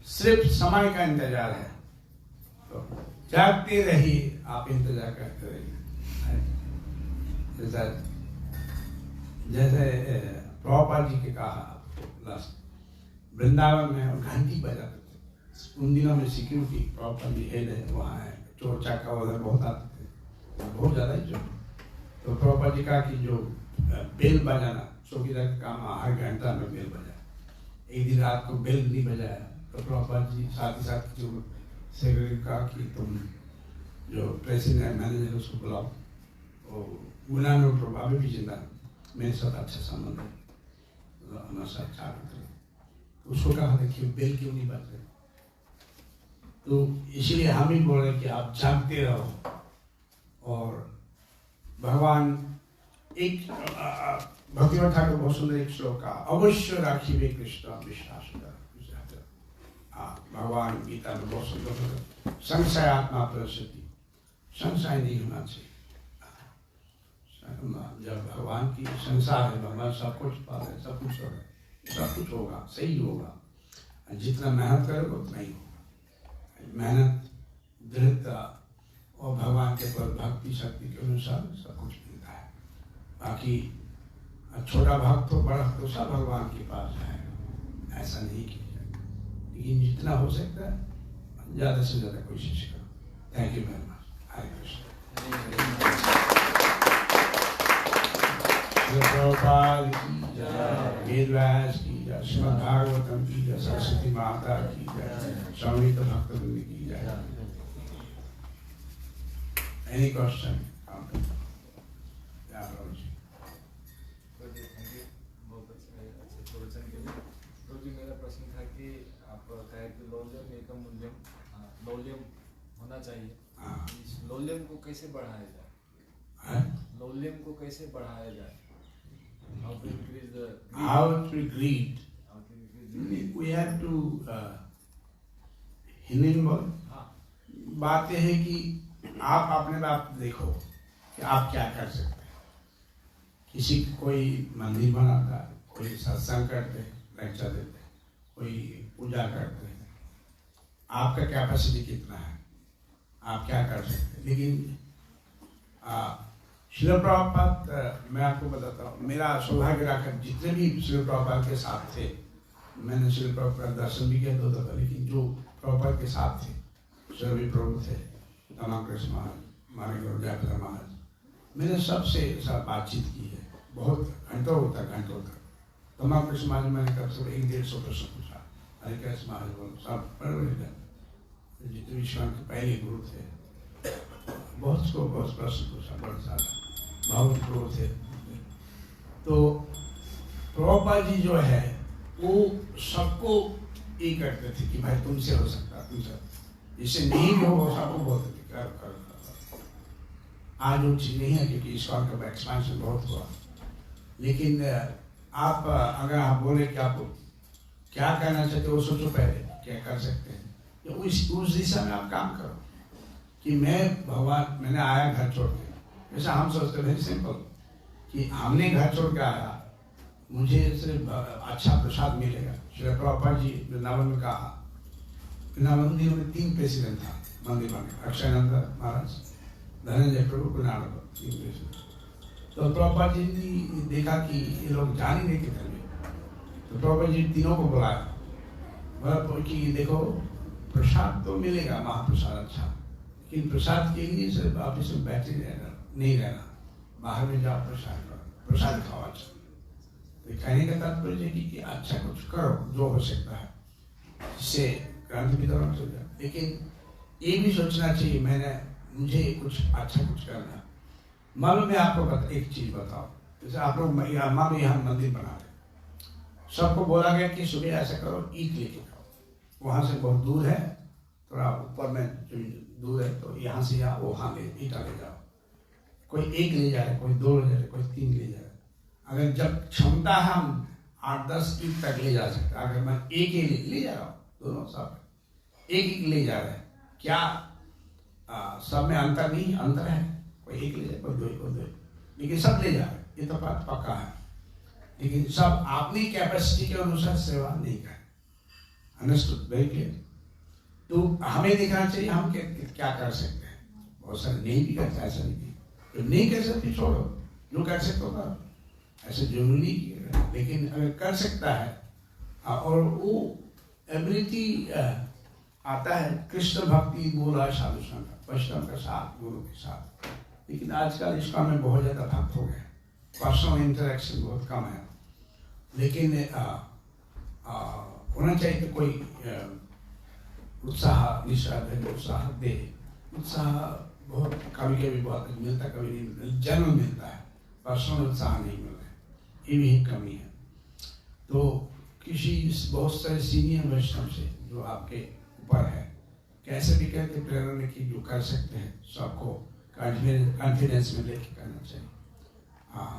सिर्फ समय का इंतजार है, तो जागते रहिए, आप इंतजार करते रहिए। जैसे प्रभुपाद जी के कहा, वृंदावन में घंटी बजाते थे उन दिनों में, सिक्योरिटी प्रभुपाद जी हेड है वहाँ है, चोर चाका उधर बहुत आते थे, बहुत ज्यादा ही चोर। तो प्रभुपाद जी कहा कि जो बेल बजाना, चौकीदार का काम, हर घंटा में बेल बजाया। एक दिन रात को बेल नहीं बजाया तो प्रभुपाद जी साथ ही साथ जो सेक्रेटरी कहा कि तुम जो प्रेसिडेंट मैनेजर उसको बुलाओ, उन्होंने प्रभावी भी जिंदा मेरे साथ अच्छा संबंध है, हमारे साथ चार तो उसको कहा देखिए बेल क्यों नहीं बज रहे। तो इसलिए हम ही बोल रहे कि आप जागते रहो। और भगवान एक भक्तिवत ठाकुर बहुत सुंदर एक श्लोक का, अवश्य राखिबे कृष्ण विश्वास। भगवान गीता में बहुत सुंदर, संशय आत्मा प्रसति, संशय नहीं होना चाहिए। जब भगवान की संसार है, भगवान सब कुछ पा रहे, सब कुछ हो रहा है, सब कुछ होगा, सही होगा। जितना मेहनत करोगे उतना ही होगा। मेहनत, दृढ़ता और भगवान के पर भक्ति शक्ति के अनुसार सब कुछ मिलता है। बाकी छोटा भक्त हो बड़ा तो सब भगवान के पास जाएगा, ऐसा नहीं किया जाएगा। लेकिन जितना हो सकता है ज्यादा से ज्यादा कोशिश करो। Thank you very much. Hare Krishna. Prabhupada की जय, वेद व्यास की जय, श्रीमद् भागवतम की जय, सरस्वती माता की जय, समवेत भक्तवृंद की जय। Any question? Yeah, Prabhuji. बहुत अच्छे प्रवचन के लिए। प्रभु जी, मेरा प्रश्न था कि आप कहे कि लौल्यम एकम मूल्यम, लौल्यम होना चाहिए। इस लौल्यम को कैसे बढ़ाया जाए? लौल्यम को कैसे बढ़ाया जाए? How to increase the How to greet? We have to healing. बात यह है कि आप अपने बाप देखो कि आप क्या कर सकते हैं। किसी कोई मंदिर बनाता है, कोई सत्संग करते हैं, लेक्चर देते हैं, कोई पूजा करते हैं। आपका कैपेसिटी कितना है, आप क्या कर सकते हैं। लेकिन श्रील प्रभुपाद, मैं आपको बताता हूँ, मेरा सौभाग्य रखा जितने भी श्रील प्रभुपाद के साथ थे, मैंने श्रील प्रभुपाद दर्शन भी किया 2 दफा। लेकिन जो प्रभुपाद के साथ थे, सर्वी प्रभु थे, रामकृष्ण महाराज, हमारे गुरु जयप्रदा महाराज, मैंने सबसे साथ बातचीत की है, बहुत घंटों तक। रामकृष्ण महाराज मैंने कब से 100-150 प्रश्न पूछा। हरे कृष्ण महाराज बोलो, सब बड़े जितने विश्वास के पहले गुरु थे, बहुत प्रश्न पूछा, बहुत सारा बहुत गुरु थे। तो प्रभुपाद जी जो है वो सबको ये करते थे कि भाई तुमसे हो सकता, तुमसे इससे नहीं भी हो सबको बहुत कर। आज वो चीज नहीं है क्योंकि ईश्वर का एक्सपेंशन बहुत हुआ। लेकिन आप अगर आप बोले कि आप क्या करना चाहते हो, सोचो पहले क्या कर सकते हैं, तो उस दिशा में आप काम करो। कि मैं भगवान, मैंने आया घर छोड़ के, जैसा हम सोचते वेरी सिंपल कि हमने घर छोड़ के आया, मुझे सिर्फ अच्छा प्रसाद मिलेगा। श्री प्रभुपाद जी वृंदावन में कहा, वृंदावन में 3 प्रेसिडेंट था मंदिर बने, अक्षयानंद महाराज, धनंजय प्रभु, कुणाल, 3 प्रेसिडेंट। तो प्रभुपाद जी ने देखा कि ये लोग जान ही नहीं किधर में, तो प्रभुपाद जी तीनों को बुलाया, बोला कि देखो प्रसाद तो मिलेगा, महाप्रसाद अच्छा, लेकिन प्रसाद के लिए सिर्फ आप इसमें बैठे नहीं रहना, बाहर में जाओ प्रसाद करो, प्रसाद खाओ अच्छा। तो कहने का तात्पर्य कि अच्छा कुछ करो जो हो सकता है, जिससे क्रांति की तरफ से जाए। लेकिन ये भी सोचना चाहिए मुझे कुछ अच्छा कुछ करना है। मालूम है आपको एक चीज बताओ, जैसे आप लोग मान लो यहाँ मंदिर बना रहे, सबको बोला गया कि सुबह ऐसा करो, ईट लेके खाओ, वहां से बहुत दूर है, थोड़ा ऊपर में जो दूर है, तो यहाँ से यहाँ वहाँ ईटा ले जाओ। कोई 1 ले जा रहे, कोई 2 ले जा रहे, कोई 3 ले जा रहे। अगर जब क्षमता है हम 8-10 ईट तक ले जा सकते, अगर मैं 1 ही ले जा रहा हूँ, दोनों सब 1 ले जा रहे हैं, क्या सब में अंतर नहीं? अंतर है, कोई 1 ले जाए, कोई 2, लेकिन सब ले जा रहे हैं, ये तो बात पक्का है। लेकिन सब अपनी कैपेसिटी के अनुसार सेवा नहीं करें। अंडरस्टूड? Very clear. तो हमें देखना चाहिए हम क्या कर सकते हैं। बहुत सारे नहीं भी करते, ऐसा नहीं, तो नहीं कर सकते छोड़ो, जो कर सकते हो करो, ऐसे जरूरी नहीं। लेकिन अगर कर सकता है और वो एबिलिटी आता है, कृष्ण भक्ति बोला साधु संग वैष्णव का साथ, गुरु के साथ। लेकिन आजकल इसका में बहुत ज्यादा भक्त हो गए, पर्सनल इंटरेक्शन बहुत कम है। लेकिन होना चाहिए तो कोई उत्साह निश्चय उत्साह दे। उत्साह बहुत कभी बहुत मिलता, कभी नहीं मिलता, जन्म मिलता है, पर्सनल उत्साह नहीं मिलता है, ये भी एक कमी है। तो किसी बहुत सारे सीनियर वैष्णव से जो आपके ऊपर है, कैसे भी करके प्रेरणा की जो कर सकते हैं, सबको कॉन्फिडेंस में लेके करना चाहिए। हाँ,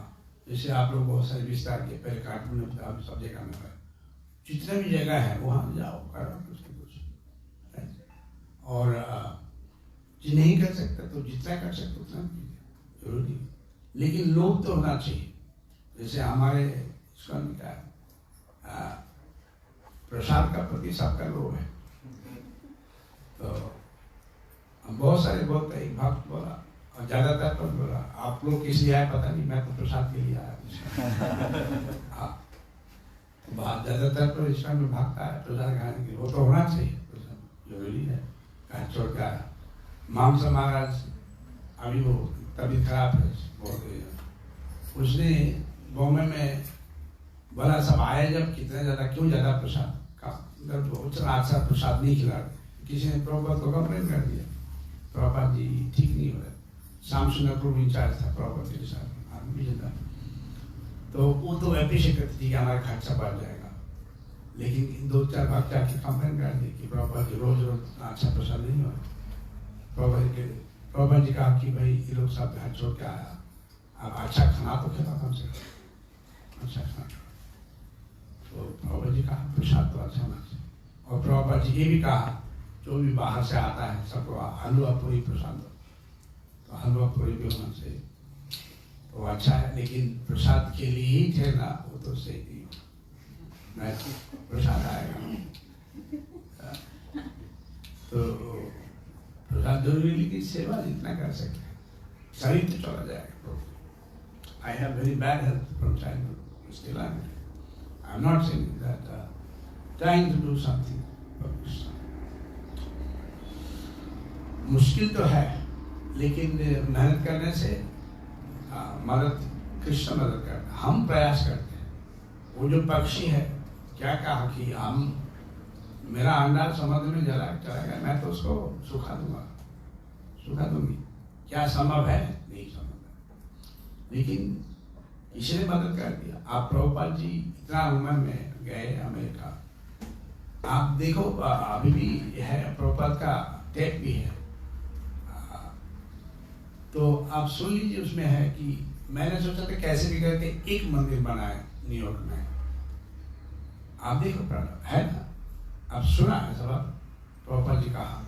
जैसे आप लोग बहुत सारे विस्तार के पहले कार्टून में आप सब जगह में है, जितने भी जगह है वहाँ जाओ, करो कुछ। और जो नहीं कर सकता तो जितना कर सकते उतना कीजिए, जरूरी। लेकिन लोग तो होना चाहिए, जैसे हमारे स्वामी का प्रसाद का प्रति सबका लोभ है। तो हम बहुत सारे बोलते, एक भक्त बोला और ज्यादातर तो बोला आप लोग किस लिए आए पता नहीं, मैं तो प्रसाद के लिए आया। हाँ, ज्यादातर तो इसका में भक्त आया प्रसाद खाने के, वो तो होना चाहिए, जरूरी है। छोड़ के आया मामसा महाराज अभी वो तबीयत खराब है बहुत, उसने बॉम्बे में बोला सब आए जब कितना ज़्यादा, क्यों ज़्यादा प्रसाद का उतना अच्छा प्रसाद नहीं खिला, किसी ने प्रभुपाद को कंप्लेन कर दिया, प्रभुपाद जी ठीक नहीं हो रहे। शाम सुंदर प्रभु इंचार्ज था प्रभुपाद के साथ आदमी जिंदा, तो वो तो अप्रिशिएट करती थी कि हमारा खर्चा बढ़ जाएगा, लेकिन 2-4 बार जाके कंप्लेन कर दी कि प्रभुपाद जी रोज रोज अच्छा प्रसाद नहीं हो रहा। प्रभुपाद जी कहा कि भाई ये लोग सब घर छोड़ के आया, अब अच्छा खाना तो खिला कम से कम, अच्छा खाना। तो प्रभुपाद जी कहा प्रसाद तो अच्छा होना चाहिए, और प्रभुपाद जी ये भी कहा जो भी बाहर से आता है सबको हलवा पूरी प्रसाद दो, तो हलवा पूरी भी होना चाहिए, तो अच्छा है। लेकिन प्रसाद के लिए ही ठहरना वो तो सही नहीं, प्रसाद आएगा तो प्रसाद जरूरी, लेकिन सेवा जितना कर सकते हैं, शरीर तो चला जाएगा। I have very bad health from childhood, still I'm not saying that trying to do something for Krishna मुश्किल तो है, लेकिन मेहनत करने से मदद, कृष्ण मदद करता है, हम प्रयास करते हैं। वो जो पक्षी है क्या कहा कि हम, मेरा अंडा समुद्र में चला गया, मैं तो उसको सुखा दूंगी, क्या संभव है? नहीं संभव है, लेकिन किसी ने मदद कर दिया। आप प्रभुपाद जी इतना उम्र में गए अमेरिका, आप देखो अभी भी है, प्रभुपाद का टेप भी है, तो आप सुन लीजिए। उसमें है कि मैंने सोचा था कैसे भी करके एक मंदिर बनाए न्यूयॉर्क में, आप देखो है ना, आप सुना है सब, प्रभुपाद जी कहा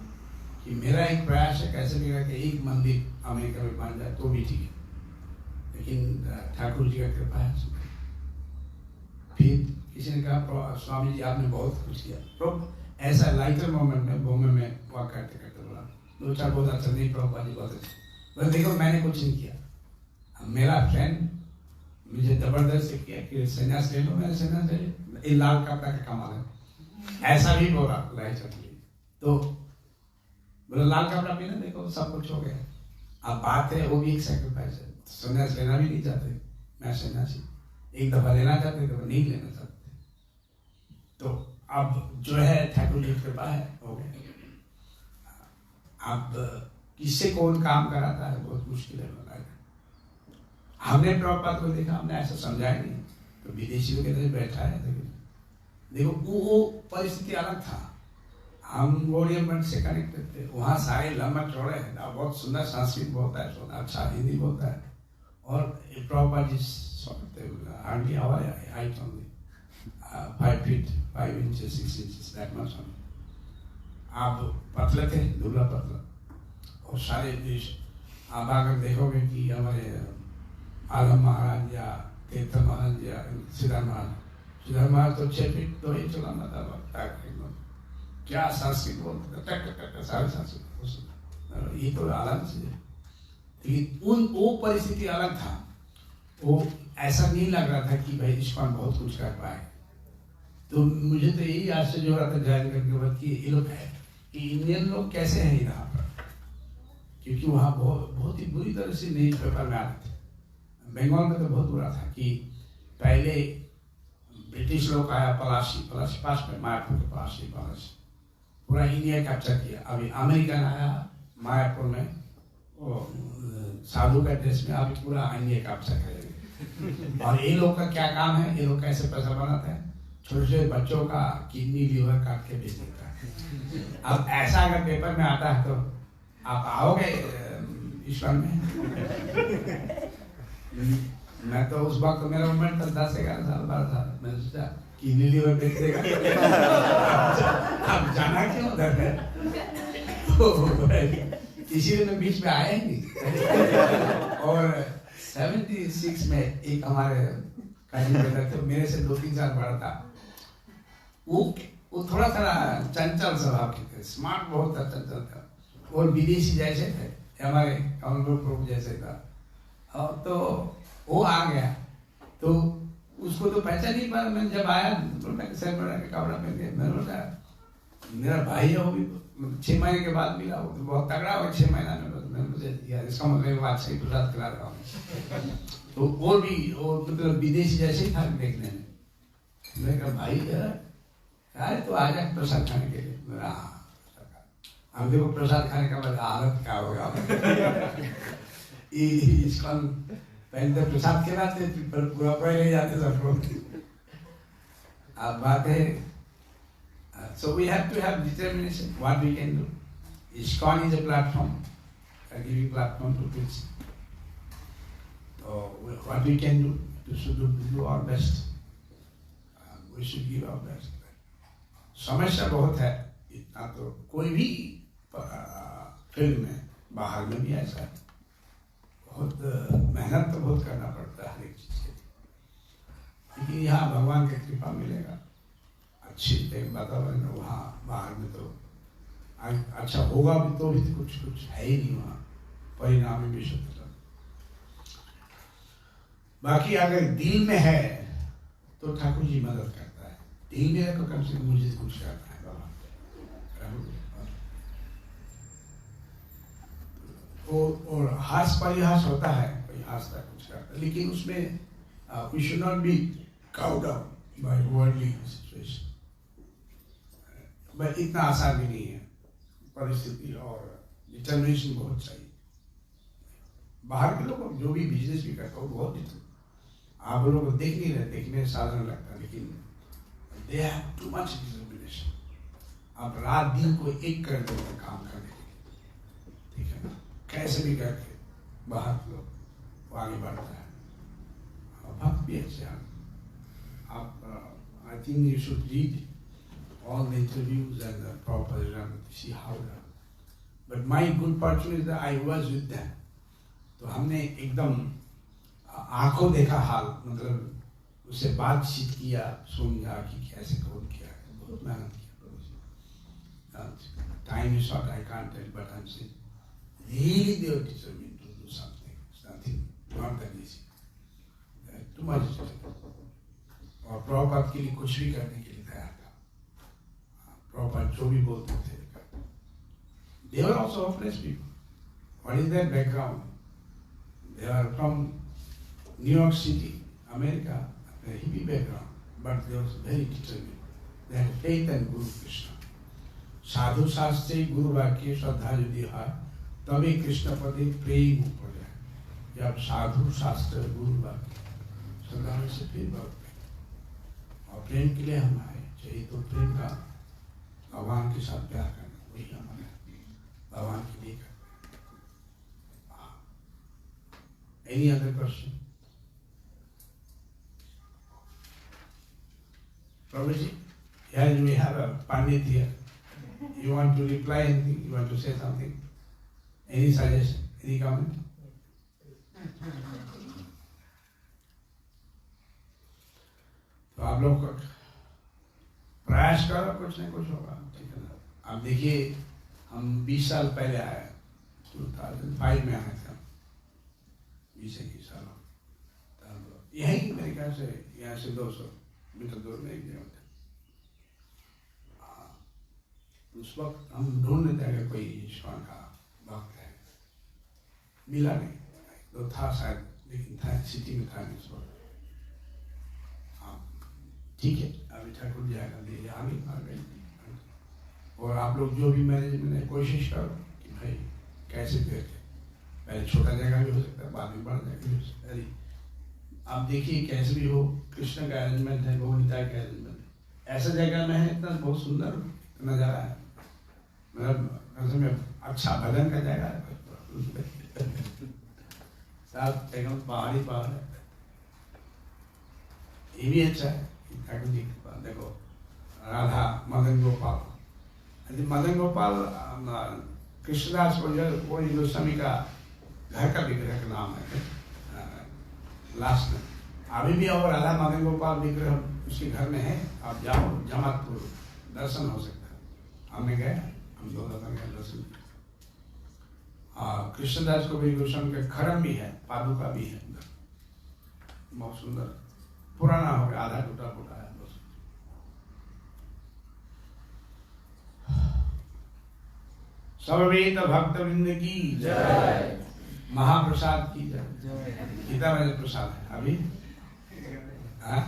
कि मेरा एक प्रयास है कैसे भी करके एक मंदिर अमेरिका में बन जाए तो भी ठीक है, लेकिन ठाकुर जी का कृपा है। फिर किसी ने कहा स्वामी जी आपने बहुत कुछ किया, तो ऐसा लाइटर मोमेंट में बॉम्बे में वॉक करते करते बोला 2-4 बहुत अच्छा नहीं, प्रभुपाद जी बहुत अच्छा, बस देखो मैंने कुछ नहीं किया, मेरा फ्रेंड मुझे जबरदस्त किया कि संन्यास ले लो, मैंने संन्यास ले लिया, ये लाल कपड़ा का कमाल है, ऐसा भी बोला लाइटर, तो बोला लाल कपड़ा पीना, देखो सब कुछ हो गया। अब बात है वो भी एक सेक्रीफाइस है, संन्यास लेना भी नहीं चाहते, मैं सन्यासी एक दफा लेना चाहते तो नहीं लेना चाहते, तो अब जो है ठाकुर जी की कृपा है, हो गया। अब किससे कौन काम कराता है बहुत मुश्किल है बताना। हमने प्रभुपाद को देखा, हमने ऐसा समझाया नहीं, तो विदेशियों के तरह बैठा है, देखो वो परिस्थिति अलग था, हम गौड़िया से कनेक्टेड थे, वहाँ सारे लंबा चौड़े हैं, बहुत सुंदर संस्कृत बोलता है, सुंदर अच्छा हिंदी बोलता है, और Prabhupada ji hardly our height only, 5 feet 5 inches 6 inches that much only। आप पतले थे, दुबला पतला, और सारे देश आप अगर देखोगे कि हमारे आलम महाराज या तीर्थ महाराज या सिद्धार्थ महाराज तो 6 फीट 2 इंच लंबा था, क्या संस्कृत बोलते सारे संस्कृत, ये तो अलग चीज है, लेकिन वो परिस्थिति अलग था, वो ऐसा नहीं लग रहा था कि भाई इस्कॉन बहुत कुछ कर पाए। तो मुझे तो यही आश्चर्य हो रहा था ज्वाइन करने के बाद कि ये लोग है कि इंडियन लोग कैसे हैं यहाँ पर, क्योंकि वहाँ बहुत ही बुरी तरह से न्यूज पेपर में आते थे। बंगाल में तो बहुत बुरा था कि पहले ब्रिटिश लोग आया पलाशी पास में, मायापुर के पलाशी पूरा इंडिया कैप्चर किया। अभी अमेरिकन आया मायापुर में, वो साधु का ड्रेस में, अभी पूरा इंडिया कैप्चर करेंगे। और ये लोग का क्या काम है, ये लोग कैसे पैसा बनाते हैं, छोटे छोटे बच्चों का किडनी लीवर काट के बेच देता है। अब ऐसा अगर पेपर में आता है तो आप आओगे ईश्वर में? मैं तो उस वक्त मेरा उम्र था 10-11 साल 12 साल, मैंने सोचा किडनी लीवर बेच देगा। अब जाना क्यों उधर है, किसी ने बीच में आया ही नहीं। और 76 में एक हमारे थे, मेरे से 2-3 साल बड़ा था, वो थोड़ा सा चंचल स्वभाव के थे, स्मार्ट बहुत था, चंचल था, और विदेशी जैसे थे, हमारे कमल प्रभु जैसे था। और तो वो आ गया, तो उसको तो पहचान नहीं पाया। मैं जब आया तो मैं सर बड़ा के कपड़ा पहन के, मैंने बोला मेरा भाई है, वो भी 6 महीने के बाद मिला, वो तो बहुत तगड़ा हुआ 6 महीना में, मैंने मुझे दिया, इसका मतलब बात सही प्रसाद करा रहा हूँ। तो वो भी वो मतलब विदेशी जैसे ही था देखने में। मैं कहा भाई यार तो आ जाए प्रसाद खाने के लिए। हम देखो प्रसाद खाने का मतलब हालत क्या होगा। इसका पहले तो प्रसाद खिलाते पर पूरा पूरा ले जाते सब लोग। अब बात है, so we have to have determination what we can do. ISKCON is a platform, a giving platform to preach. So what we can do to do our best. We should give our best. समस्या बहुत है, इतना तो कोई भी field में, बाहर में भी ऐसा है, बहुत मेहनत तो बहुत करना पड़ता है हर एक चीज के लिए। लेकिन यहाँ भगवान की कृपा मिलेगा, अच्छी एक वातावरण है। वहाँ बाहर में तो अच्छा होगा भी तो भी कुछ है ही नहीं वहाँ, परिणाम भी शुद्ध। बाकी अगर दिल में है तो ठाकुर जी मदद करता है। दिल में है तो कम से कम मुझे कुछ करता है भगवान। और हास परिहास होता है, कोई हंसता कुछ करता है, लेकिन उसमें we should not be cowed down by worldly situation। But इतना आसान भी नहीं है, परिस्थिति और डिटर्मिनेशन बहुत चाहिए। बाहर के लोग जो भी बिजनेस भी करते हो बहुत, आप लोगों को देख नहीं रहे, देखने साधारण लगता है, लेकिन they have too much determination. आप रात दिन को एक कर देते हैं काम करने के लिए, ठीक है ना, कैसे भी करके बाहर के लोग आगे बढ़ता है। भक्त भी अच्छे हैं आप। I think you should read all the interviews and the Prabhupada to see how the, but my good fortune is that I was with them। तो हमने एकदम आंखों देखा हाल, मतलब उससे बातचीत किया, समझा कि कैसे कौन किया है, बहुत मेहनत किया। Time is short, I can't tell, but I'm saying really they were determined to do something. It's nothing, not that easy, too much। और प्रभुपाद के लिए कुछ भी करने के लिए तैयार था। प्रभुपाद जो भी बोलते थे। They were also hopeless people. What is their background? They are from New York City, America, a hippie background, but they were very determined. They had faith in Guru Krishna। साधु शास्त्री गुरु वाक्य श्रद्धा यदि है तभी कृष्ण पति प्रेम हो जाए। जब साधु शास्त्र गुरु वाक्य श्रद्धा से फिर और प्रेम के लिए हम आए, चाहिए तो प्रेम का भगवान के साथ प्यार करना, वही हमारे भगवान के लिए करते हैं। Any other question? प्रभु जी, here we have a Pandit here. You want to reply anything? You want to say something? Any suggestion? Any comment? तो आप लोग प्रयास करो, कुछ न कुछ होगा, ठीक है ना। अब देखिए हम 20 साल पहले आए, 2005 में आए थे, 20-21 साल। तब यही मेरे ख्याल से यहाँ से 200 मीटर दूर में एक जगह था। उस वक्त हम ढूंढते थे कोई ईश्वर का भक्त है, मिला नहीं। तो था शायद, लेकिन था सिटी में था इस वक्त। ठीक है, अभी ठाकुर जी आएगा, ले आगे आ गई। और आप लोग जो भी मैनेजमेंट है कोशिश करो कि भाई कैसे करके, पहले छोटा जगह भी हो सकता है, बाद में बड़ा जगह भी हो सकता है। आप देखिए कैसे भी हो, कृष्ण का अरेंजमेंट है, गौरीता का अरेंजमेंट है, ऐसा जगह में है, इतना बहुत सुंदर नज़ारा है, मतलब में अच्छा भजन का जगह है, साथ एकदम पहाड़ी पहाड़ है। ये भी अच्छा है ठाकुर जी के पास। देखो राधा मदन गोपाल, मदन गोपाल कृष्णदास वो गोस्वामी का घर का विग्रह का नाम है लास्ट में। अभी भी और राधा मदन गोपाल विग्रह उसके घर में है, आप जाओ जमातपुर, दर्शन हो सकता है। हमने गए, हम 2 दर्शन दर्शन। कृष्णदास को भी गोस्वामी का खरम भी है, पादुका भी है, बहुत सुंदर, पुराना हो गया, आधा टूटा फूटा है बस। सर्ववेद भक्त वृंद की जय। महाप्रसाद की जय। कितना बजे प्रसाद है अभी? हाँ?